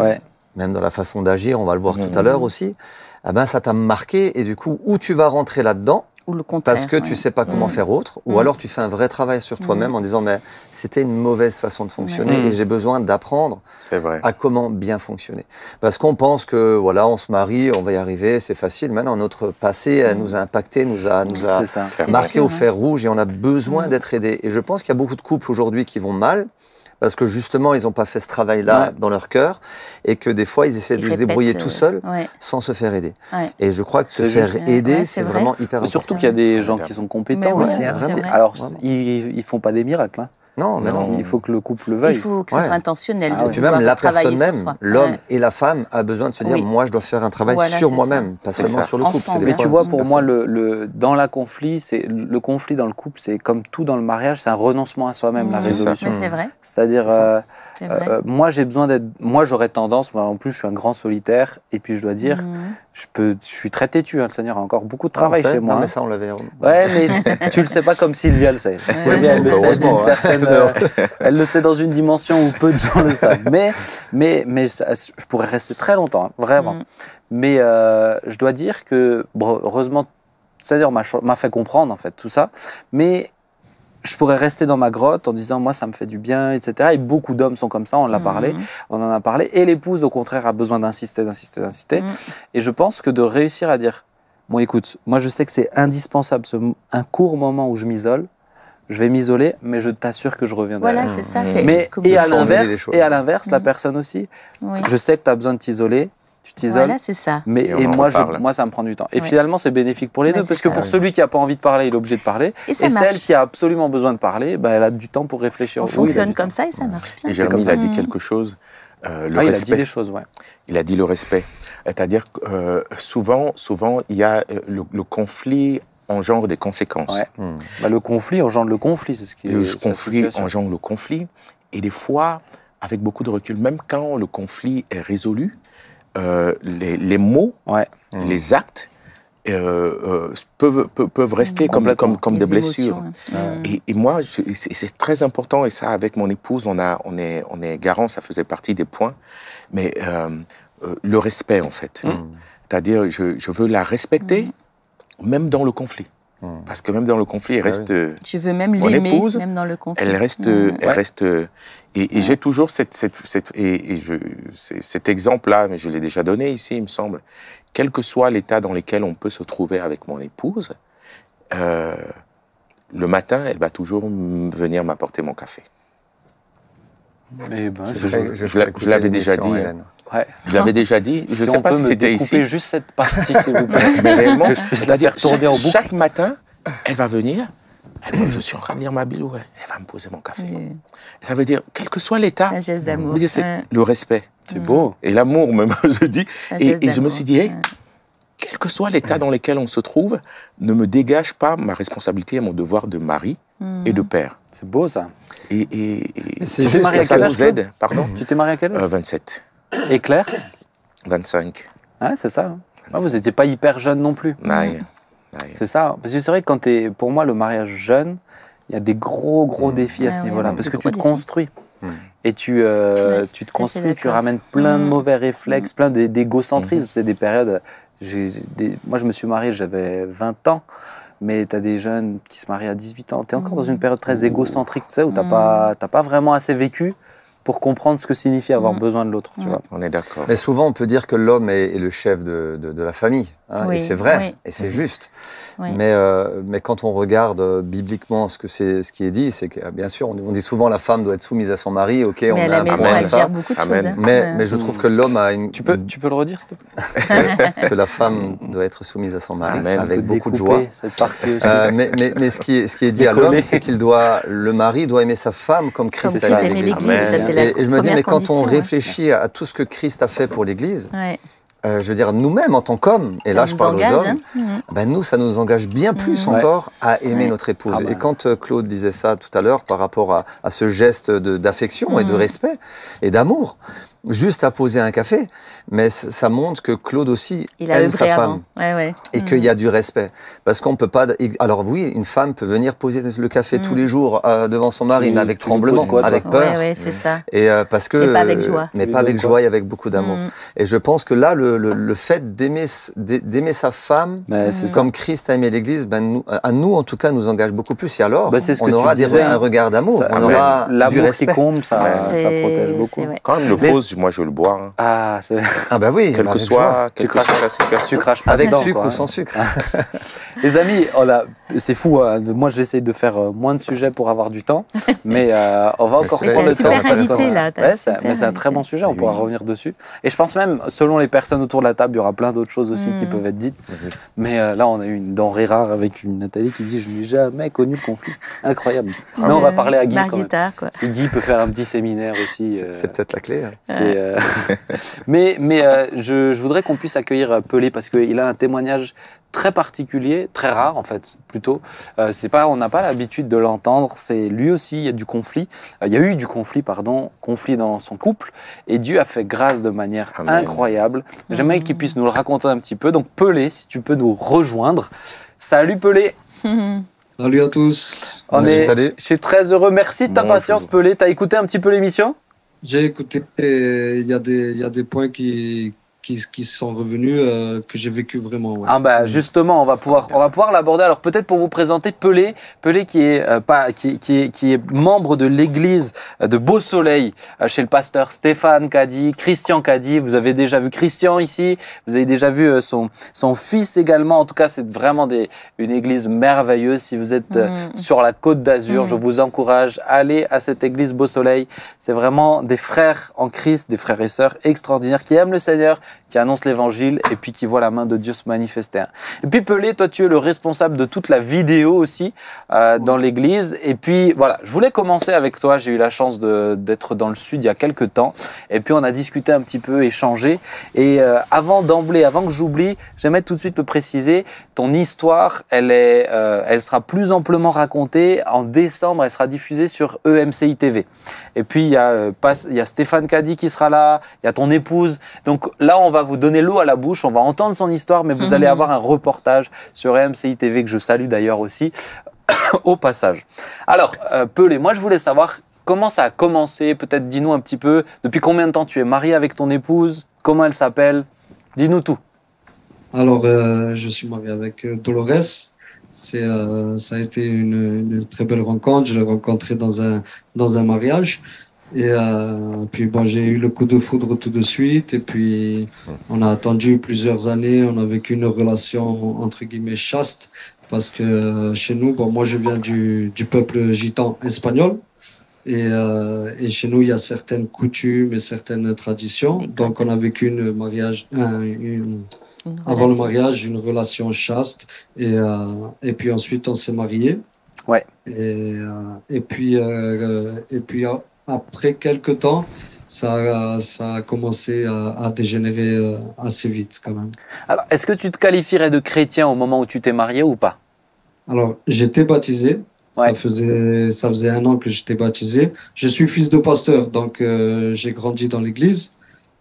même dans la façon d'agir, on va le voir tout à l'heure aussi, ça t'a marqué, et du coup, où tu vas rentrer là-dedans, ou le contraire, parce que tu ne sais pas comment faire autre, ou alors tu fais un vrai travail sur toi-même en disant mais c'était une mauvaise façon de fonctionner et j'ai besoin d'apprendre à comment bien fonctionner. Parce qu'on pense que voilà, on se marie, on va y arriver, c'est facile. Maintenant, notre passé nous a impacté, nous a marqué au fer rouge et on a besoin d'être aidé. Et je pense qu'il y a beaucoup de couples aujourd'hui qui vont mal, parce que justement, ils n'ont pas fait ce travail-là dans leur cœur et que des fois, ils essaient de se débrouiller tout seuls sans se faire aider. Et je crois que se faire aider, c'est vraiment hyper important. Surtout qu'il y a des gens qui sont compétents aussi. Alors, ils ne font pas des miracles. Hein. Non, mais non. Il faut que le couple le veuille. Il faut que ce soit intentionnel. Et puis même la personne même, l'homme et la femme, a besoin de se dire moi, je dois faire un travail sur moi-même, pas seulement sur le couple. Mais tu vois, pour moi, dans le conflit dans le couple, c'est comme tout dans le mariage, c'est un renoncement à soi-même, la résolution. C'est vrai. C'est-à-dire, moi, j'ai besoin d'être. Moi, j'aurais tendance, en plus, je suis un grand solitaire, et puis je dois dire, je suis très têtu, le Seigneur a encore beaucoup de travail chez moi. Non, mais ça, on l'avait. Ouais, mais tu le sais pas comme Sylvia le sait. Sylvia, elle le sait d'une certaine. Elle le sait dans une dimension où peu de gens le savent. Mais je pourrais rester très longtemps, vraiment. Mais je dois dire que, heureusement, c'est-à-dire m'a fait comprendre, en fait, tout ça. Mais je pourrais rester dans ma grotte en disant, moi, ça me fait du bien, etc. Et beaucoup d'hommes sont comme ça, on en a parlé. Et l'épouse, au contraire, a besoin d'insister. Et je pense que de réussir à dire, bon, écoute, moi, je sais que c'est indispensable, un court moment où je m'isole, je vais m'isoler, mais je t'assure que je reviendrai. Voilà, c'est ça. Et à l'inverse, la personne aussi, je sais que tu as besoin de t'isoler, tu t'isoles. Voilà, c'est ça. Mais moi, ça me prend du temps. Et finalement, c'est bénéfique pour les deux, parce que pour celui qui n'a pas envie de parler, il est obligé de parler. Et celle qui a absolument besoin de parler, elle a du temps pour réfléchir. On fonctionne comme ça et ça marche bien. Et Jérémy, il a dit quelque chose, le respect. Il a dit des choses, Il a dit le respect. C'est-à-dire que souvent, il y a le conflit engendre des conséquences. Le conflit engendre le conflit, c'est ce qui est. Le conflit engendre le conflit, et des fois, avec beaucoup de recul, même quand le conflit est résolu, les mots, les actes peuvent rester comme des blessures. Et moi, c'est très important, et ça, avec mon épouse, on est garant, ça faisait partie des points, mais le respect, en fait. C'est-à-dire, je veux la respecter, même dans le conflit. Parce que même dans le conflit, elle reste. Je veux même l'aimer, même dans le conflit. Elle reste. Et j'ai toujours cet exemple-là, mais je l'ai déjà donné ici, il me semble. Quel que soit l'état dans lequel on peut se trouver avec mon épouse, le matin, elle va toujours venir m'apporter mon café. Je l'avais déjà dit. Je l'avais déjà dit. Je ne sais pas si c'était ici. Juste cette partie, s'il vous plaît. Mais réellement, c'est-à-dire chaque matin, elle va venir. Elle va, je suis en train de lire ma Bible, elle va me poser mon café. Ça veut dire, quel que soit l'état, un geste d'amour. C'est le respect. C'est beau. Et l'amour, même, je dis. Et je me suis dit, quel que soit l'état dans lequel on se trouve, ne me dégage pas ma responsabilité et mon devoir de mari et de père. C'est beau, ça. Et ça nous aide. Pardon. Tu t'es marié à quel âge 27. Et Claire 25. Ah, c'est ça. Vous n'étiez pas hyper jeune non plus. C'est ça. Parce que c'est vrai que pour moi, le mariage jeune, il y a des gros défis à ce niveau-là. Parce que tu te construis. Et tu te construis, tu ramènes plein de mauvais réflexes, plein d'égocentrisme. C'est des périodes... Moi, je me suis marié, j'avais 20 ans. mais tu as des jeunes qui se marient à 18 ans. Tu es encore dans une période très égocentrique, tu sais, où tu n'as pas vraiment assez vécu pour comprendre ce que signifie avoir besoin de l'autre, tu vois. On est d'accord. Mais souvent, on peut dire que l'homme est le chef de la famille. Hein, et c'est vrai, et c'est juste. Mais quand on regarde bibliquement ce qui est dit, c'est que, bien sûr, on dit souvent la femme doit être soumise à son mari. Ok, on à la maison, elle gère beaucoup de choses. Hein. Mais je trouve que l'homme a une... Tu peux le redire, s'il te plaît? Que la femme doit être soumise à son mari, avec beaucoup de joie. Cette partie aussi. Mais ce qui est dit à l'homme, c'est le mari doit aimer sa femme comme Christ a aimé l'Église. Et je me dis, mais quand on réfléchit à tout ce que Christ a fait pour l'Église, je veux dire, nous-mêmes, en tant qu'hommes, et là je parle aux hommes, nous, ça nous engage bien plus encore à aimer notre épouse. Et quand Claude disait ça tout à l'heure par rapport à ce geste d'affection et de respect et d'amour, juste à poser un café, mais ça montre que Claude aussi aime sa femme et qu'il y a du respect. Parce qu'on peut pas... Alors oui, une femme peut venir poser le café tous les jours devant son mari, mais avec tremblement, avec peur. Oui, c'est ça. Et parce que, mais pas avec joie. Mais pas avec joie et avec beaucoup d'amour. Et je pense que là, le fait d'aimer sa femme, comme Christ a aimé l'Église, à nous en tout cas, nous engage beaucoup plus. Et alors, on aura un regard d'amour, on aura du respect. L'amour qui compte, ça protège beaucoup. Quand même, le fausse, moi je le bois. Hein. Ah bah oui. Quel que soit la situation. Avec sucre ou sans sucre. Les amis, c'est fou. Moi, j'essaye de faire moins de sujets pour avoir du temps, mais on va encore prendre le temps. Super invité là. Mais c'est un très bon sujet. On pourra revenir dessus. Et je pense même, selon les personnes autour de la table, il y aura plein d'autres choses aussi qui peuvent être dites. Mais là, on a eu une denrée rare avec une Nathalie qui dit: je n'ai jamais connu le conflit. Incroyable. Mais on va parler à Guy quand même. Si Guy peut faire un petit séminaire aussi. C'est peut-être la clé. Mais je voudrais qu'on puisse accueillir Pelé parce qu'il a un témoignage très particulier, très rare en fait, plutôt. On n'a pas l'habitude de l'entendre. C'est lui aussi, il y a du conflit. Il y a eu du conflit dans son couple, et Dieu a fait grâce de manière incroyable. J'aimerais qu'il puisse nous le raconter un petit peu. Donc Pelé, si tu peux nous rejoindre. Salut Pelé. Salut à tous. Salut. Je suis très heureux. Merci de ta patience, Pelé. T'as écouté un petit peu l'émission? J'ai écouté, il y a des points qui sont revenus, que j'ai vécu vraiment. Ouais. Ah bah justement, on va pouvoir l'aborder. Alors peut-être pour vous présenter Pelé qui est membre de l'église de Beau Soleil chez le pasteur Stéphane Caddy, Christian Caddy. Vous avez déjà vu Christian ici, vous avez déjà vu son fils également. En tout cas, c'est vraiment une église merveilleuse. Si vous êtes sur la Côte d'Azur, je vous encourage à aller à cette église Beau Soleil. C'est vraiment des frères en Christ, des frères et sœurs extraordinaires qui aiment le Seigneur, qui annonce l'évangile et puis qui voit la main de Dieu se manifester. Et puis Pelé, toi tu es le responsable de toute la vidéo aussi dans l'église. Et puis voilà, je voulais commencer avec toi. J'ai eu la chance d'être dans le sud il y a quelques temps. Et puis on a discuté un petit peu, échangé. Et avant que j'oublie, j'aimerais tout de suite te préciser, ton histoire, elle sera plus amplement racontée. En décembre, elle sera diffusée sur EMCI TV. Et puis il y a Stéphane Caddy qui sera là, il y a ton épouse. Donc là, on va vous donner l'eau à la bouche, on va entendre son histoire, mais vous allez avoir un reportage sur EMCI TV que je salue d'ailleurs aussi au passage. Alors, Pelé, moi je voulais savoir comment ça a commencé. Peut-être dis-nous un petit peu, depuis combien de temps tu es marié avec ton épouse, comment elle s'appelle, dis-nous tout. Alors, je suis marié avec Dolores. Ça a été une très belle rencontre. Je l'ai rencontrée dans un mariage. Et puis bon, j'ai eu le coup de foudre tout de suite. Et puis on a attendu plusieurs années. On a vécu une relation entre guillemets chaste parce que chez nous, bon, moi je viens du peuple gitan espagnol. Et chez nous, il y a certaines coutumes et certaines traditions. Donc on a vécu avant le mariage, une relation chaste. Et puis ensuite, on s'est mariés. Ouais. Et puis après quelques temps, ça a commencé à dégénérer assez vite quand même. Alors, est-ce que tu te qualifierais de chrétien au moment où tu t'es marié ou pas? Alors, j'étais baptisé. Ouais. Ça faisait 1 an que j'étais baptisé. Je suis fils de pasteur, donc j'ai grandi dans l'église.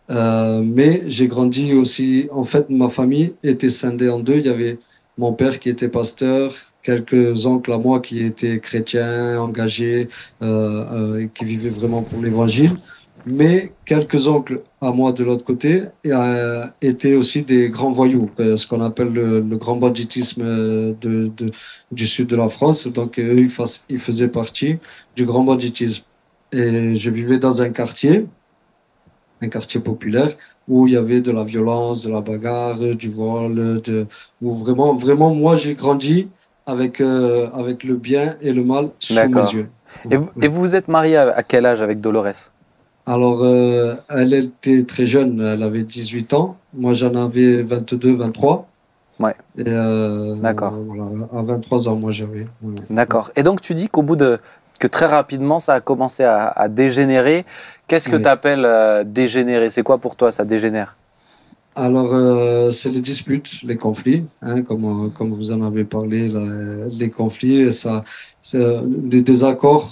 Mais j'ai grandi aussi... En fait, ma famille était scindée en deux. Il y avait mon père qui était pasteur, quelques oncles à moi qui étaient chrétiens, engagés, qui vivaient vraiment pour l'évangile. Mais quelques oncles à moi de l'autre côté étaient aussi des grands voyous, ce qu'on appelle le grand banditisme du sud de la France. Donc eux, ils faisaient partie du grand banditisme. Et je vivais dans un quartier populaire, où il y avait de la violence, de la bagarre, du vol, où vraiment, moi, j'ai grandi avec le bien et le mal sous mes yeux. Et vous vous êtes marié à quel âge avec Dolores? Alors, elle était très jeune, elle avait 18 ans. Moi, j'en avais 22, 23. Ouais. Et d'accord. Voilà, à 23 ans, moi, j'avais. Ouais. D'accord. Et donc, tu dis que très rapidement, ça a commencé à dégénérer. Qu'est-ce que tu appelles dégénérer? C'est quoi pour toi, ça dégénère? Alors, c'est les disputes, les conflits, hein, comme vous en avez parlé, les conflits, les désaccords.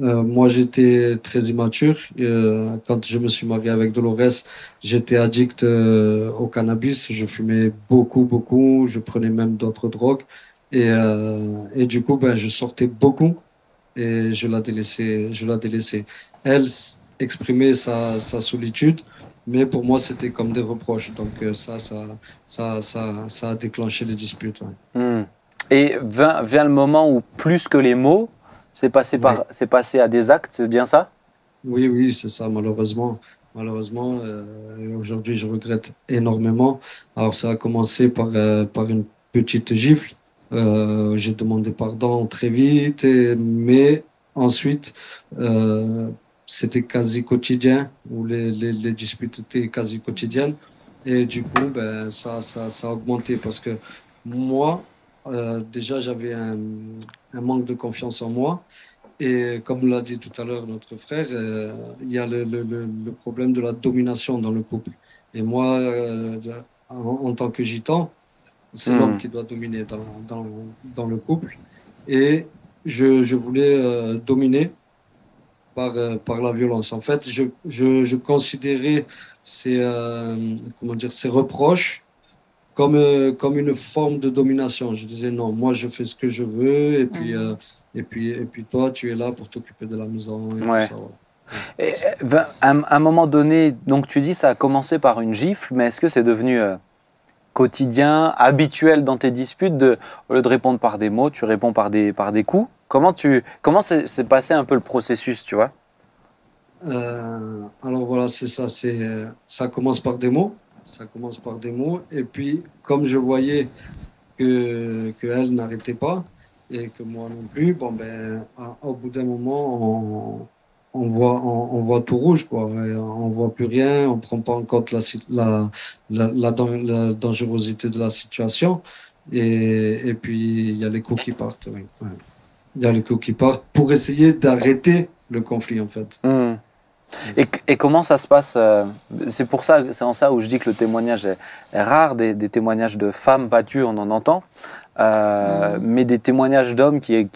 Moi, j'étais très immature. Quand je me suis marié avec Dolores, j'étais addict au cannabis. Je fumais beaucoup. Je prenais même d'autres drogues. Et du coup, ben, je sortais beaucoup et je la délaissais. Elle exprimait sa solitude. Mais pour moi, c'était comme des reproches. Donc ça a déclenché les disputes. Ouais. Et vient le moment où, plus que les mots, c'est passé à des actes, c'est bien ça? Oui, c'est ça, malheureusement. Aujourd'hui, je regrette énormément. Alors, ça a commencé par une petite gifle. J'ai demandé pardon très vite, mais ensuite, c'était quasi quotidien, où les disputes étaient quasi quotidiennes. Et du coup, ben, ça a augmenté parce que moi, déjà, j'avais un manque de confiance en moi. Et comme l'a dit tout à l'heure notre frère, il y a le problème de la domination dans le couple. Et moi, en tant que gitan, c'est l'homme qui doit dominer dans le couple. Et je voulais dominer par la violence. En fait, je considérais ces reproches comme une forme de domination. Je disais non, moi je fais ce que je veux, et puis toi tu es là pour t'occuper de la maison. Et ouais. tout ça, ouais. Et, à un moment donné, donc tu dis ça a commencé par une gifle, mais est-ce que c'est devenu quotidien, habituel dans tes disputes, au lieu de répondre par des mots, tu réponds par des coups? Comment s'est passé un peu le processus, tu vois? Alors voilà, c'est ça. Ça commence par des mots. Ça commence par des mots. Et puis, comme je voyais que elle n'arrêtait pas et que moi non plus, bon ben, au bout d'un moment, on voit tout rouge, quoi. Et on voit plus rien. On prend pas en compte la dangerosité de la situation. Et puis, il y a les coups qui partent. Oui. Ouais. Il y a les coups qui partent pour essayer d'arrêter le conflit, en fait. Et comment ça se passe? C'est en ça où je dis que le témoignage est rare. Des témoignages de femmes battues, on en entend, mais des témoignages d'hommes qui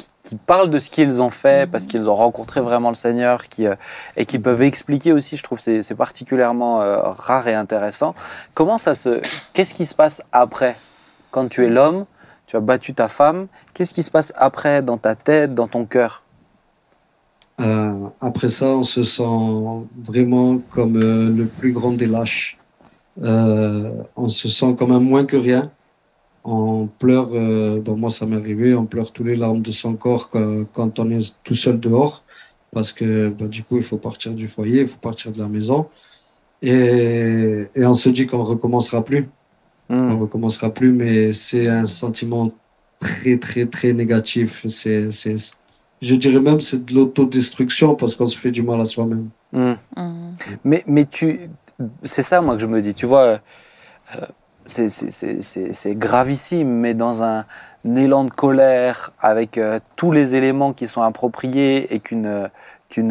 parlent de ce qu'ils ont fait parce qu'ils ont rencontré vraiment le Seigneur, et qui peuvent expliquer aussi. Je trouve que c'est particulièrement rare et intéressant. Qu'est-ce qui se passe après, quand tu es l'homme, tu as battu ta femme? Qu'est-ce qui se passe après dans ta tête, dans ton cœur? Après ça, on se sent vraiment comme le plus grand des lâches. On se sent comme un moins que rien. On pleure, bon, moi ça m'est arrivé, on pleure tous les larmes de son corps quand on est tout seul dehors, parce que bah, du coup il faut partir du foyer, il faut partir de la maison, et on se dit qu'on recommencera plus. On recommencera plus, mais c'est un sentiment très négatif. Je dirais même c'est de l'autodestruction parce qu'on se fait du mal à soi-même. Mais c'est ça moi que je me dis, tu vois, c'est gravissime, mais dans un élan de colère, avec tous les éléments qui sont appropriés, et qu'une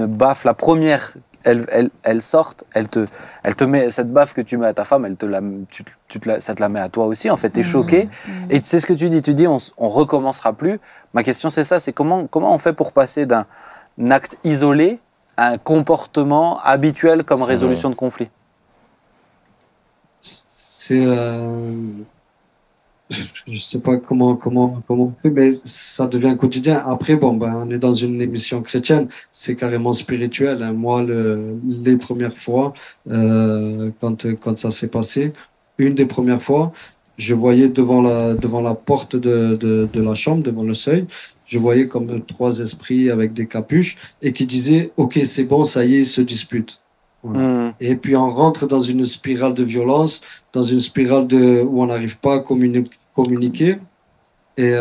baffe, la première, elle sorte, elle te met cette baffe que tu mets à ta femme, ça te la met à toi aussi. En fait, t'es choqué. Et c'est ce que tu dis, on recommencera plus. Ma question c'est ça, c'est comment on fait pour passer d'un acte isolé à un comportement habituel comme résolution de conflit? je sais pas comment on fait, mais ça devient quotidien. Après, bon, ben, on est dans une émission chrétienne, c'est carrément spirituel, hein. Moi, les premières fois, quand ça s'est passé, une des premières fois, je voyais devant la porte de la chambre, devant le seuil, je voyais comme 3 esprits avec des capuches et qui disaient, OK, c'est bon, ça y est, ils se disputent. Voilà. Et puis on rentre dans une spirale de violence, dans une spirale où on n'arrive pas à communiquer. Et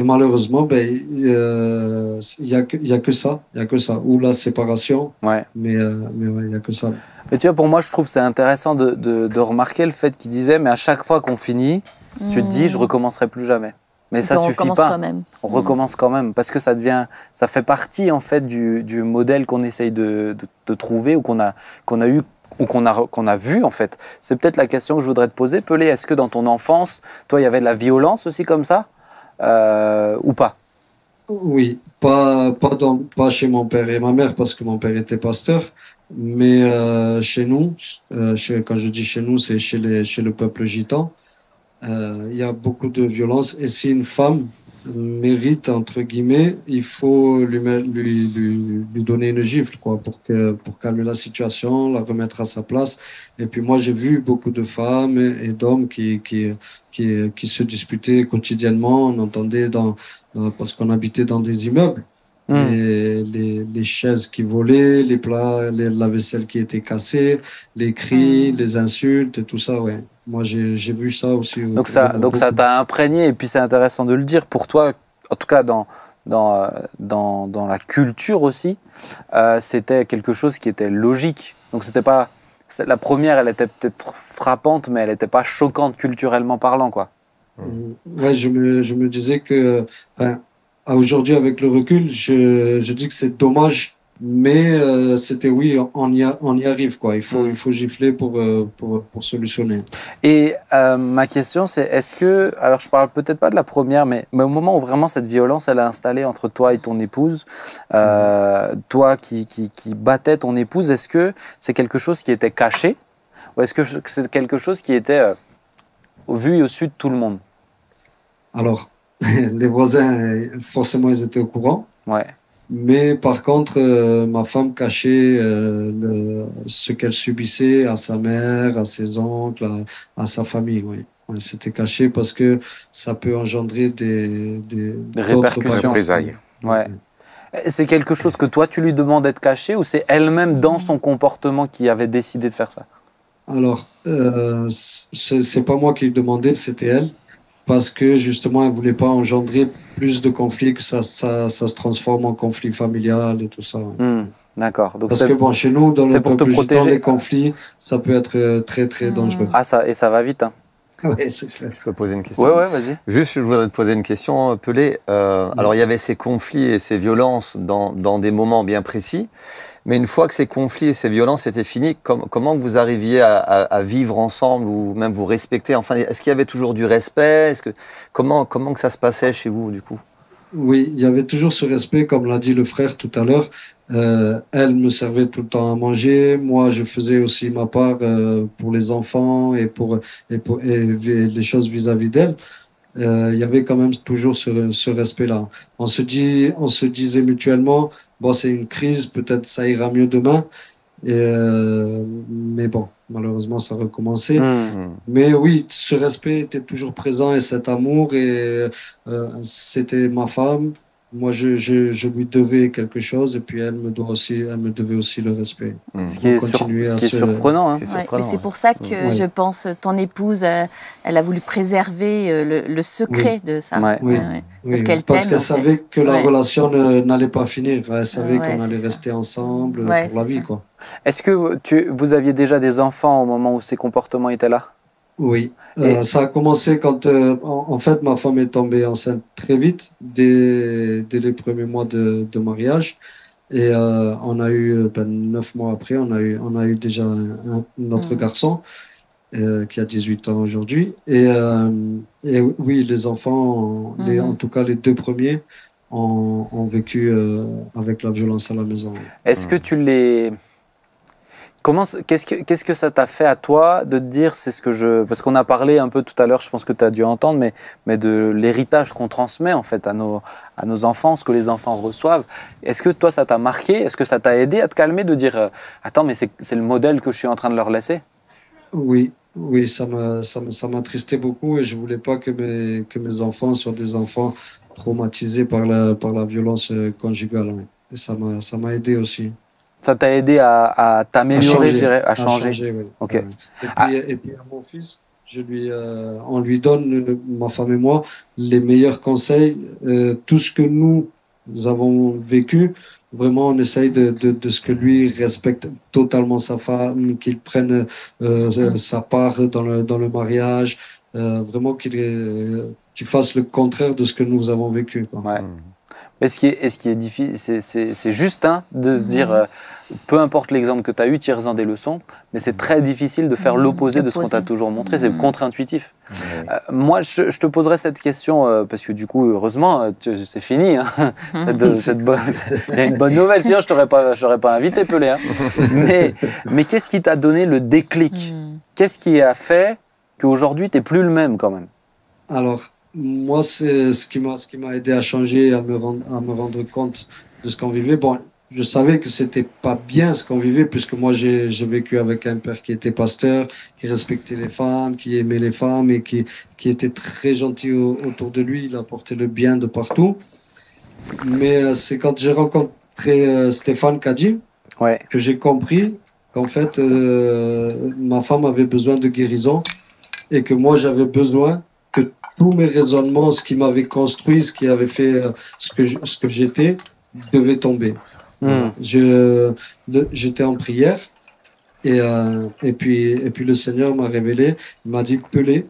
malheureusement, ben, il y a que ça. Il y a que ça. Ou la séparation. Ouais. Mais ouais, il y a que ça. Mais tu vois, pour moi, je trouve que c'est intéressant de remarquer le fait qu'il disait, mais à chaque fois qu'on finit, tu te dis, je recommencerai plus jamais. Mais ça suffit pas. Quand même. On recommence quand même, parce que ça fait partie en fait du modèle qu'on essaye de trouver ou qu'on a eu ou qu'on a vu en fait. C'est peut-être la question que je voudrais te poser. Pelé, est-ce que dans ton enfance, toi, il y avait de la violence aussi comme ça ou pas? Oui, pas chez mon père et ma mère, parce que mon père était pasteur, mais chez nous, quand je dis chez nous, c'est chez le peuple gitan. Il y a beaucoup de violence, et si une femme mérite, entre guillemets, il faut lui donner une gifle, quoi, pour calmer la situation, la remettre à sa place. Et puis moi, j'ai vu beaucoup de femmes et d'hommes qui se disputaient quotidiennement. On entendait parce qu'on habitait dans des immeubles. Et les chaises qui volaient, les plats, la vaisselle qui était cassée, les cris, les insultes, et tout ça, ouais. Moi, j'ai vu ça aussi. Donc ça t'a imprégné, et puis c'est intéressant de le dire. Pour toi, en tout cas dans la culture aussi, c'était quelque chose qui était logique. Donc c'était pas... La première, elle était peut-être frappante, mais elle n'était pas choquante culturellement parlant, quoi. Ouais, je me disais que... aujourd'hui, avec le recul, je dis que c'est dommage, mais c'était oui, on y arrive, quoi. Il faut gifler pour solutionner. Et ma question, c'est est-ce que, alors je parle peut-être pas de la première, mais au moment où vraiment cette violence elle a installé entre toi et ton épouse, toi qui battais ton épouse, est-ce que c'est quelque chose qui était caché, ou est-ce que c'est quelque chose qui était au vu et au su de tout le monde? Alors, les voisins, forcément, ils étaient au courant. Ouais. Mais par contre, ma femme cachait ce qu'elle subissait à sa mère, à ses oncles, à sa famille. Oui. Ouais, c'était caché parce que ça peut engendrer des répercussions. Représailles. Ouais. C'est quelque chose que toi, tu lui demandes d'être caché, ou c'est elle-même dans son comportement qui avait décidé de faire ça? Alors, c'est pas moi qui lui demandais, c'était elle. Parce que justement, elle ne voulait pas engendrer plus de conflits, que ça se transforme en conflit familial et tout ça. D'accord. Parce que bon, chez nous, dans le peuple gitan, les conflits, ça peut être très très dangereux. Ah, ça va vite, hein. Ouais, c'est clair. Je peux poser une question? Ouais, vas-y. Juste, je voudrais te poser une question, Pelé. Alors, il y avait ces conflits et ces violences dans des moments bien précis. Mais une fois que ces conflits et ces violences étaient finis, comment vous arriviez à vivre ensemble, ou même vous respecter? Enfin, est-ce qu'il y avait toujours du respect? Comment que ça se passait chez vous, du coup? Oui, il y avait toujours ce respect, comme l'a dit le frère tout à l'heure. Elle me servait tout le temps à manger. Moi, je faisais aussi ma part pour les enfants et les choses vis-à-vis d'elle. Il y avait quand même toujours ce respect-là. On se disait mutuellement, bon, c'est une crise, peut-être ça ira mieux demain. Mais bon, malheureusement, ça recommençait. Mais oui, ce respect était toujours présent, et cet amour, et c'était ma femme. Moi, je lui devais quelque chose, et puis elle me devait aussi le respect. Ce qui est surprenant. Hein. Ouais, c'est pour ça que je pense ton épouse, elle a voulu préserver le secret de ça. Parce qu'elle savait que la relation n'allait pas finir. Elle savait qu'on allait rester ensemble pour la vie, quoi. Est-ce que vous aviez déjà des enfants au moment où ces comportements étaient là? Oui, ça a commencé quand, en fait, ma femme est tombée enceinte très vite, dès les premiers mois de mariage. Et on a eu, 9 mois après, on a eu déjà notre garçon qui a 18 ans aujourd'hui. Et oui, les enfants, en tout cas les 2 premiers, ont vécu avec la violence à la maison. Est-ce que Qu'est-ce que ça t'a fait à toi de te dire, c'est ce que je... Parce qu'on a parlé un peu tout à l'heure, je pense que tu as dû entendre, mais de l'héritage qu'on transmet en fait à nos enfants, ce que les enfants reçoivent. Est-ce que toi, ça t'a marqué? Est-ce que ça t'a aidé à te calmer, de dire attends, mais c'est le modèle que je suis en train de leur laisser? Oui, oui, ça m'attristait beaucoup et je voulais pas que mes enfants soient des enfants traumatisés par la violence conjugale. Oui. Et ça m'a aidé aussi. Ça t'a aidé à t'améliorer, je dirais, à changer. Oui. Ok. Ouais. Et puis à mon fils, on lui donne, ma femme et moi, les meilleurs conseils. Tout ce que nous avons vécu, vraiment, on essaye de ce que lui respecte totalement sa femme, qu'il prenne sa part dans le mariage, vraiment qu'il fasse le contraire de ce que nous avons vécu. Quoi. Ouais. Mais ce qui est difficile, c'est juste de se dire, peu importe l'exemple que tu as eu, tire-en des leçons, mais c'est très difficile de faire l'opposé de ce qu'on t'a toujours montré, c'est contre-intuitif. Moi, je te poserai cette question, parce que du coup, heureusement, c'est fini. Hein. Il y a une bonne nouvelle, sinon je t'aurais pas invité, Pelé. Hein. Mais qu'est-ce qui t'a donné le déclic? Qu'est-ce qui a fait qu'aujourd'hui, tu n'es plus le même quand même? Alors, moi, c'est ce qui m'a aidé à changer, à me rendre compte de ce qu'on vivait. Bon, je savais que c'était pas bien ce qu'on vivait, puisque moi, j'ai vécu avec un père qui était pasteur, qui respectait les femmes, qui aimait les femmes et qui était très gentil autour de lui. Il apportait le bien de partout. Mais c'est quand j'ai rencontré Stéphane Kadji que j'ai compris qu'en fait, ma femme avait besoin de guérison et que moi, j'avais besoin que tous mes raisonnements, ce qui m'avait construit, ce qui avait fait ce que j'étais, devait tomber. Voilà. J'étais en prière et puis le Seigneur m'a révélé, il m'a dit, Pelé,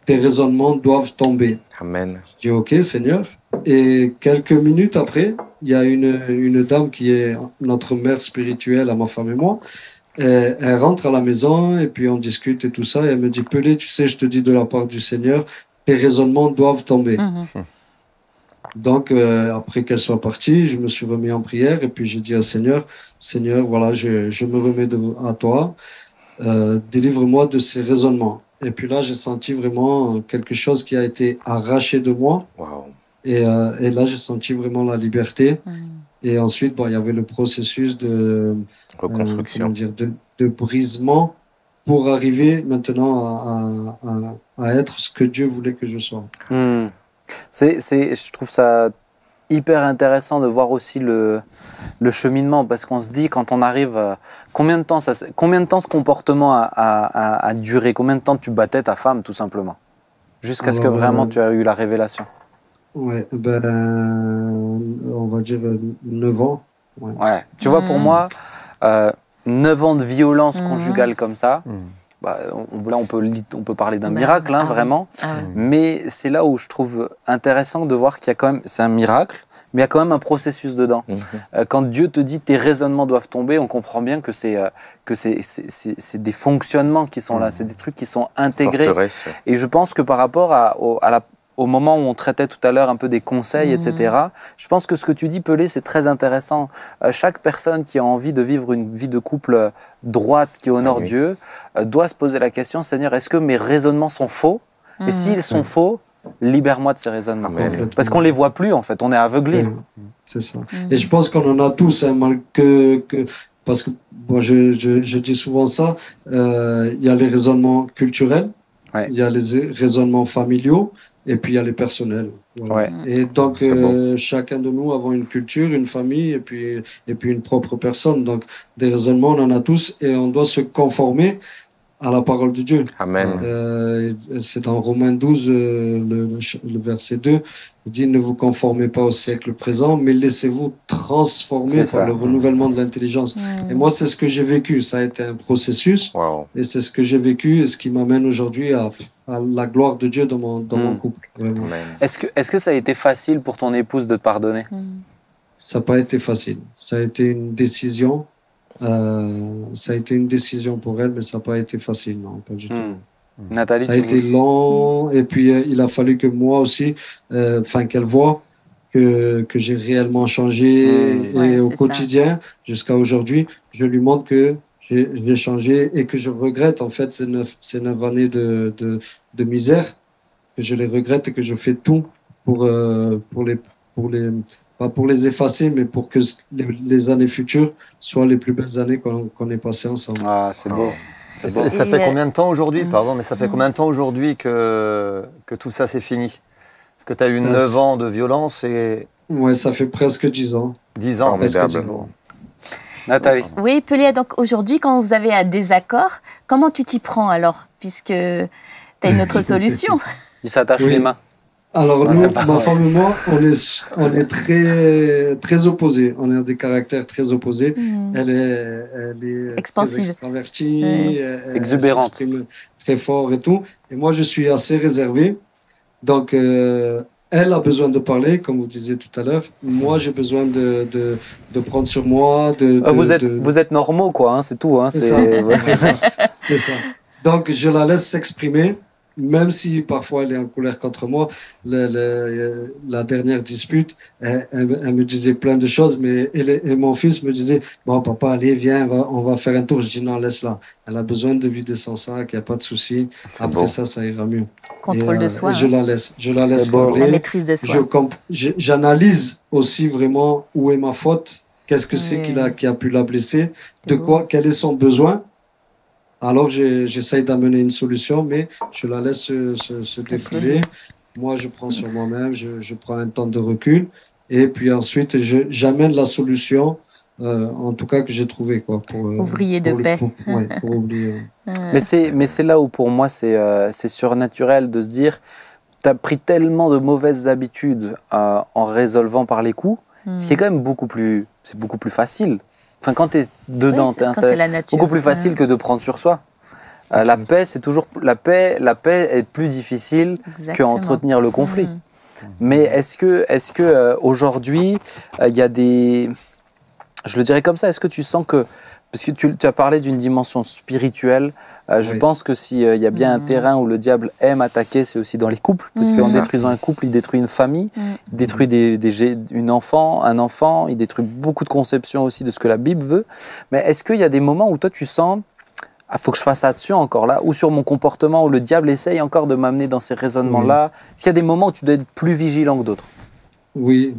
tes raisonnements doivent tomber. Amen. J'ai dit, ok, Seigneur. Et quelques minutes après, il y a une dame qui est notre mère spirituelle à ma femme et moi. Elle rentre à la maison et puis on discute et tout ça. Et elle me dit, Pelé, tu sais, je te dis de la part du Seigneur, tes raisonnements doivent tomber. Donc, après qu'elle soit partie, je me suis remis en prière et puis j'ai dit à Seigneur, voilà, je me remets à toi, délivre-moi de ces raisonnements. Et puis là, j'ai senti vraiment quelque chose qui a été arraché de moi. Wow. Et là, j'ai senti vraiment la liberté. Et ensuite, il y avait le processus de reconstruction, de brisement pour arriver maintenant à être ce que Dieu voulait que je sois. Je trouve ça hyper intéressant de voir aussi le cheminement, parce qu'on se dit, quand on arrive, combien de temps ce comportement a duré? Combien de temps tu battais ta femme, tout simplement, jusqu'à ce que vraiment tu as eu la révélation? Ouais, on va dire 9 ans. Ouais. Tu vois, pour moi, 9 ans de violence conjugale comme ça, là on peut parler d'un miracle, vraiment. Mais c'est là où je trouve intéressant de voir qu'il y a quand même, c'est un miracle, mais il y a quand même un processus dedans. Quand Dieu te dit tes raisonnements doivent tomber, on comprend bien que c'est des fonctionnements qui sont là, c'est des trucs qui sont intégrés. Forteresse. Et je pense que par rapport au moment où on traitait tout à l'heure un peu des conseils, etc., je pense que ce que tu dis, Pelé, c'est très intéressant. Chaque personne qui a envie de vivre une vie de couple droite, qui honore Dieu, doit se poser la question, Seigneur, est-ce que mes raisonnements sont faux? Et s'ils sont faux, libère-moi de ces raisonnements. Parce qu'on ne les voit plus, en fait, on est aveuglé. C'est ça. Et je pense qu'on en a tous, parce que moi, je dis souvent ça, il y a les raisonnements culturels, il y a les raisonnements familiaux, et puis il y a les personnels. Voilà. Et donc chacun de nous avons une culture, une famille et puis une propre personne. Donc des raisonnements, on en a tous et on doit se conformer à la parole de Dieu. Amen. C'est dans Romains 12, le verset 2, il dit, ne vous conformez pas au siècle présent, mais laissez-vous transformer par le renouvellement de l'intelligence. Et moi, c'est ce que j'ai vécu. Ça a été un processus. Et c'est ce que j'ai vécu et ce qui m'amène aujourd'hui à la gloire de Dieu dans mon couple. Est-ce que ça a été facile pour ton épouse de te pardonner? Ça n'a pas été facile. Ça a été une décision. Ça a été une décision pour elle, mais ça n'a pas été facile, non, pas du tout. Nathalie, ça a été long, et puis il a fallu que moi aussi, qu'elle voie que j'ai réellement changé, et au quotidien, jusqu'à aujourd'hui, je lui montre que j'ai changé et que je regrette en fait ces 9 années de misère, que je les regrette et que je fais tout pour pas pour les effacer, mais pour que les années futures soient les plus belles années qu'on ait passées ensemble. Ah, c'est beau. Ça fait combien de temps aujourd'hui, pardon, mais ça fait combien de temps aujourd'hui que tout ça c'est fini? Parce que tu as eu 9 ans de violence et... Ouais, ça fait presque 10 ans. 10 ans, Nathalie. Oui, Pelé, donc aujourd'hui, quand vous avez un désaccord, comment tu t'y prends alors, puisque tu as une autre solution? Il s'attache les mains. Alors nous, ma femme et moi, on est très opposés. On a des caractères très opposés. Elle est expansive, très extravertie, exubérante, elle s'exprime très fort et tout. Et moi, je suis assez réservé. Donc, elle a besoin de parler, comme vous disiez tout à l'heure. Moi, j'ai besoin de prendre sur moi. Vous êtes normaux, quoi. Hein, c'est tout. Hein, c'est ça. C'est ça. Donc, je la laisse s'exprimer. Même si parfois elle est en colère contre moi, la dernière dispute, elle me disait plein de choses, mais et mon fils me disait, bon papa, allez, viens, on va faire un tour. Je dis non, laisse-la. Elle a besoin de vider son sac, il n'y a pas de souci. Après ça ira mieux. Contrôle de soi. Je la laisse parler. La maîtrise de soi. J'analyse aussi vraiment où est ma faute, qu'est-ce que c'est qui a pu la blesser, quel est son besoin. Alors, j'essaye d'amener une solution, mais je la laisse se défouler. Moi, je prends sur moi-même, je prends un temps de recul. Et puis ensuite, j'amène la solution, en tout cas que j'ai trouvée. Ouvrier de paix. Pour oublier. Mais c'est là où, pour moi, c'est surnaturel de se dire, tu as pris tellement de mauvaises habitudes en résolvant par les coups, ce qui est quand même beaucoup plus facile. Enfin, quand tu es dedans, tu es installé, beaucoup plus facile que de prendre sur soi. La paix, c'est toujours la paix est plus difficile qu'entretenir le conflit. Mais est-ce que aujourd'hui, il y a des, je le dirais comme ça, est-ce que tu sens que, parce que tu as parlé d'une dimension spirituelle, je pense que s'il y a bien un terrain où le diable aime attaquer, c'est aussi dans les couples, parce qu'en détruisant un couple, il détruit une famille, il détruit un enfant, il détruit beaucoup de conceptions aussi de ce que la Bible veut. Mais est-ce qu'il y a des moments où toi tu sens, faut que je fasse attention encore là, ou sur mon comportement, où le diable essaye encore de m'amener dans ces raisonnements-là? Est-ce qu'il y a des moments où tu dois être plus vigilant que d'autres? Oui,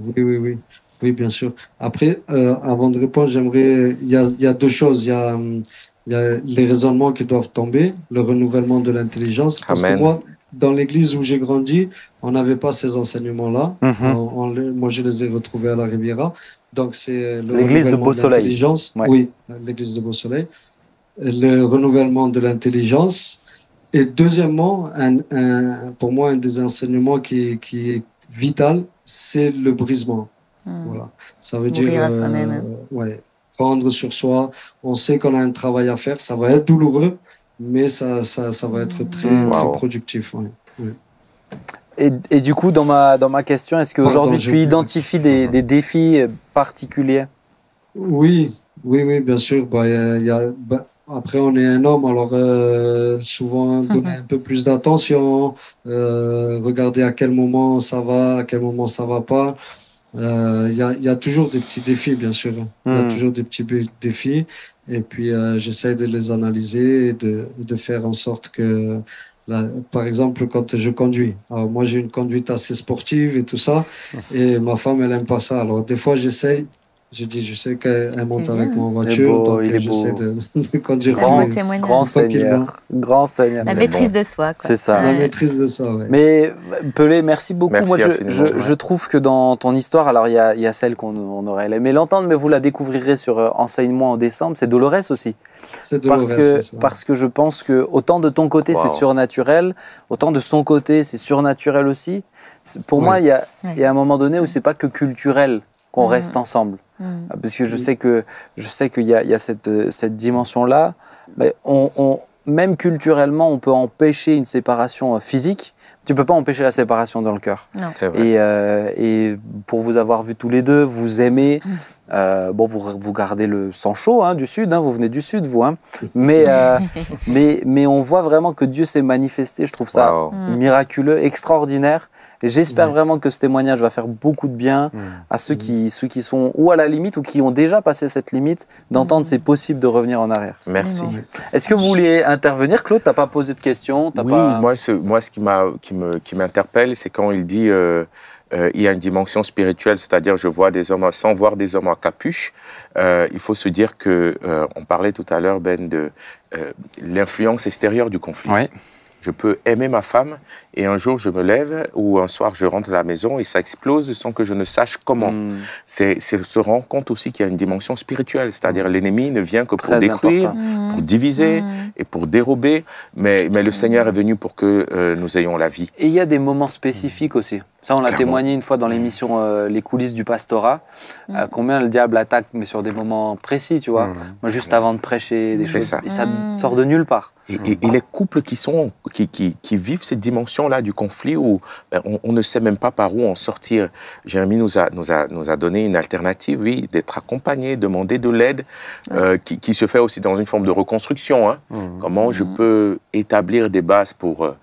bien sûr. Après, avant de répondre, j'aimerais, il y a deux choses. Il y a les raisonnements qui doivent tomber, le renouvellement de l'intelligence. Parce que moi, dans l'église où j'ai grandi, on n'avait pas ces enseignements-là. Moi, je les ai retrouvés à la Riviera. Donc, c'est l'église de Beau-Soleil. Oui, l'église de Beau-Soleil. Le renouvellement de l'intelligence. Et deuxièmement, pour moi, un des enseignements qui est vital, c'est le brisement. Voilà. Ça veut dire à soi-même. Prendre sur soi. On sait qu'on a un travail à faire. Ça va être douloureux, mais ça va être très productif. Et du coup, dans ma question, est-ce qu'aujourd'hui tu identifies des défis particuliers? Oui, bien sûr. Après, on est un homme, alors souvent donner un peu plus d'attention, regarder à quel moment ça va, à quel moment ça va pas. Il y a toujours des petits défis, bien sûr. Il y a toujours des petits défis. Et puis, j'essaie de les analyser et de faire en sorte que, par exemple, quand je conduis. Alors, moi, j'ai une conduite assez sportive et tout ça. Et ma femme, elle n'aime pas ça. Alors, des fois, j'essaie. Je sais qu'elle monte avec moi en voiture, donc j'essaie de conduire. Grand Seigneur. La maîtrise de soi. C'est ça. La maîtrise de soi, oui. Mais Pelé, merci beaucoup. Merci. Moi, je trouve que dans ton histoire, alors il y a celle qu'on aurait aimé l'entendre, mais vous la découvrirez sur Enseigne-moi en décembre, c'est Dolores aussi. C'est Dolores, parce que je pense que autant de ton côté c'est surnaturel, autant de son côté c'est surnaturel aussi. Pour moi, il y a un moment donné où c'est pas que culturel qu'on reste ensemble. Parce que je sais qu'il y a cette dimension-là. Mais même culturellement, on peut empêcher une séparation physique. Tu ne peux pas empêcher la séparation dans le cœur. Et pour vous avoir vus tous les deux, vous aimez. Vous gardez le sang chaud du Sud. Vous venez du Sud, vous. Mais on voit vraiment que Dieu s'est manifesté. Je trouve ça miraculeux, extraordinaire. Et j'espère vraiment que ce témoignage va faire beaucoup de bien à ceux qui sont ou à la limite ou qui ont déjà passé cette limite, d'entendre c'est possible de revenir en arrière. Merci. Est-ce que vous vouliez intervenir, Claude? T'as pas posé de questions? Oui, moi, ce qui m'interpelle, c'est quand il dit il y a une dimension spirituelle, c'est-à-dire je vois des hommes sans voir des hommes à capuche. Il faut se dire que on parlait tout à l'heure, Ben, de l'influence extérieure du conflit. Ouais. Je peux aimer ma femme et un jour je me lève ou un soir je rentre à la maison et ça explose sans que je ne sache comment. C'est se rendre compte aussi qu'il y a une dimension spirituelle, c'est-à-dire l'ennemi ne vient que pour détruire, pour diviser et pour dérober, mais le Seigneur est venu pour que nous ayons la vie. Et il y a des moments spécifiques aussi. Ça, on l'a témoigné une fois dans l'émission Les coulisses du pastorat. Combien le diable attaque, mais sur des moments précis, tu vois. Moi, juste avant de prêcher, des choses. Et ça sort de nulle part. Et les couples qui vivent cette dimension-là du conflit où on ne sait même pas par où en sortir. Jérémie nous a donné une alternative, oui, d'être accompagné, demander de l'aide, qui se fait aussi dans une forme de reconstruction. Hein. Comment je peux établir des bases pour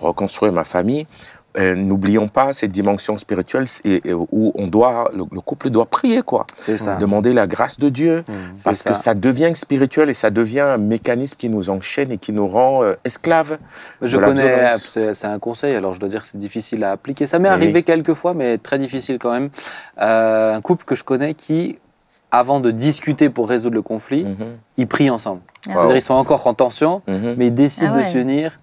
reconstruire ma famille. N'oublions pas cette dimension spirituelle où le couple doit prier, quoi. C'est ça. Demander la grâce de Dieu, parce que ça devient spirituel et ça devient un mécanisme qui nous enchaîne et qui nous rend esclaves. Je connais, c'est un conseil, alors je dois dire que c'est difficile à appliquer. Ça m'est arrivé quelques fois, mais très difficile quand même. Un couple que je connais qui, avant de discuter pour résoudre le conflit, ils prient ensemble. C'est-à-dire ils sont encore en tension, mais ils décident de s'unir.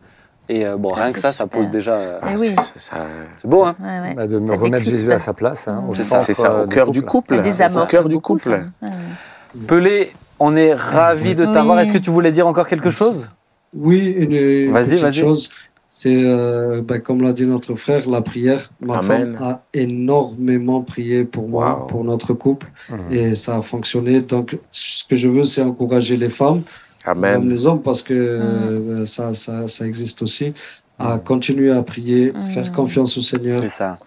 Et rien que ça pose déjà... c'est beau, hein. De me remettre Jésus à sa place, hein, au centre, c'est ça, au cœur du couple. Au cœur du couple. Pelé, on est ravis de t'avoir. Est-ce que tu voulais dire encore quelque chose? Oui, une petite chose. C'est, comme l'a dit notre frère, la prière. Ma femme a énormément prié pour moi, pour notre couple. Et ça a fonctionné. Donc, ce que je veux, c'est encourager les femmes, même les hommes, parce que ça existe aussi, à continuer à prier, faire confiance au Seigneur. C'est ça.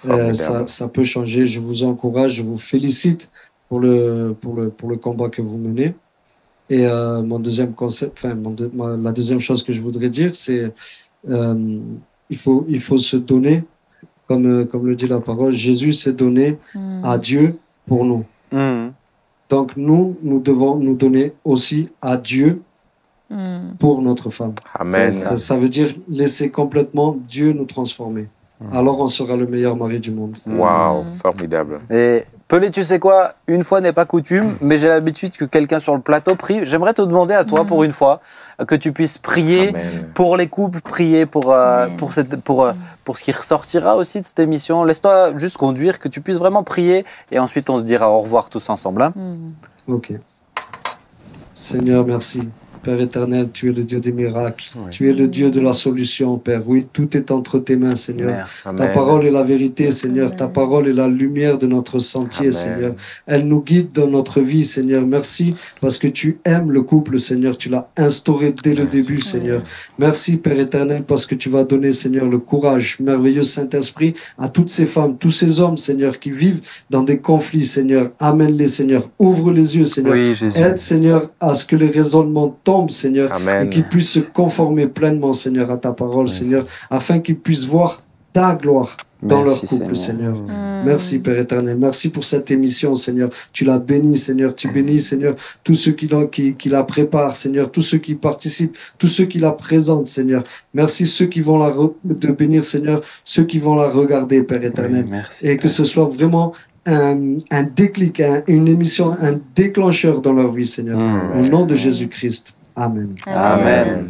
Ça peut changer. Je vous encourage, je vous félicite pour le combat que vous menez. Et mon deuxième concept, la deuxième chose que je voudrais dire, c'est il faut se donner, comme le dit la parole. Jésus s'est donné à Dieu pour nous. Donc nous devons nous donner aussi à Dieu pour notre femme. Amen. Ça veut dire laisser complètement Dieu nous transformer. Alors on sera le meilleur mari du monde. Waouh, formidable. Et Pelé, tu sais quoi? Une fois n'est pas coutume, mais j'ai l'habitude que quelqu'un sur le plateau prie. J'aimerais te demander à toi, pour une fois, que tu puisses prier pour les couples, prier pour ce qui ressortira aussi de cette émission. Laisse-toi juste conduire, que tu puisses vraiment prier, et ensuite on se dira au revoir tous ensemble. Hein. Ok. Seigneur, merci. Père éternel, tu es le Dieu des miracles. Tu es le Dieu de la solution, Père. Oui, tout est entre tes mains, Seigneur. Merci. Ta parole est la vérité, Seigneur. Ta parole est la lumière de notre sentier, Seigneur. Elle nous guide dans notre vie, Seigneur. Merci parce que tu aimes le couple, Seigneur. Tu l'as instauré dès le début, Seigneur. Merci, Père éternel, parce que tu vas donner, Seigneur, le courage, merveilleux Saint-Esprit, à toutes ces femmes, tous ces hommes, Seigneur, qui vivent dans des conflits, Seigneur. Amène-les, Seigneur. Ouvre les yeux, Seigneur. Oui, Jésus. Aide, Seigneur, à ce que les raisonnements tombent, Seigneur, Amen. et qu'ils puissent se conformer pleinement, Seigneur, à ta parole, Seigneur, afin qu'ils puissent voir ta gloire dans leur couple, Seigneur. Merci, Père éternel. Merci pour cette émission, Seigneur. Tu l'as béni, Seigneur. Tu bénis, Seigneur, tous ceux qui la préparent, Seigneur, tous ceux qui participent, tous ceux qui la présentent, Seigneur. Merci ceux qui vont de bénir, Seigneur, ceux qui vont la regarder, Père éternel. Merci, et que ce soit vraiment un déclic, une émission, un déclencheur dans leur vie, Seigneur. Au nom de Jésus-Christ. Amen. Amen.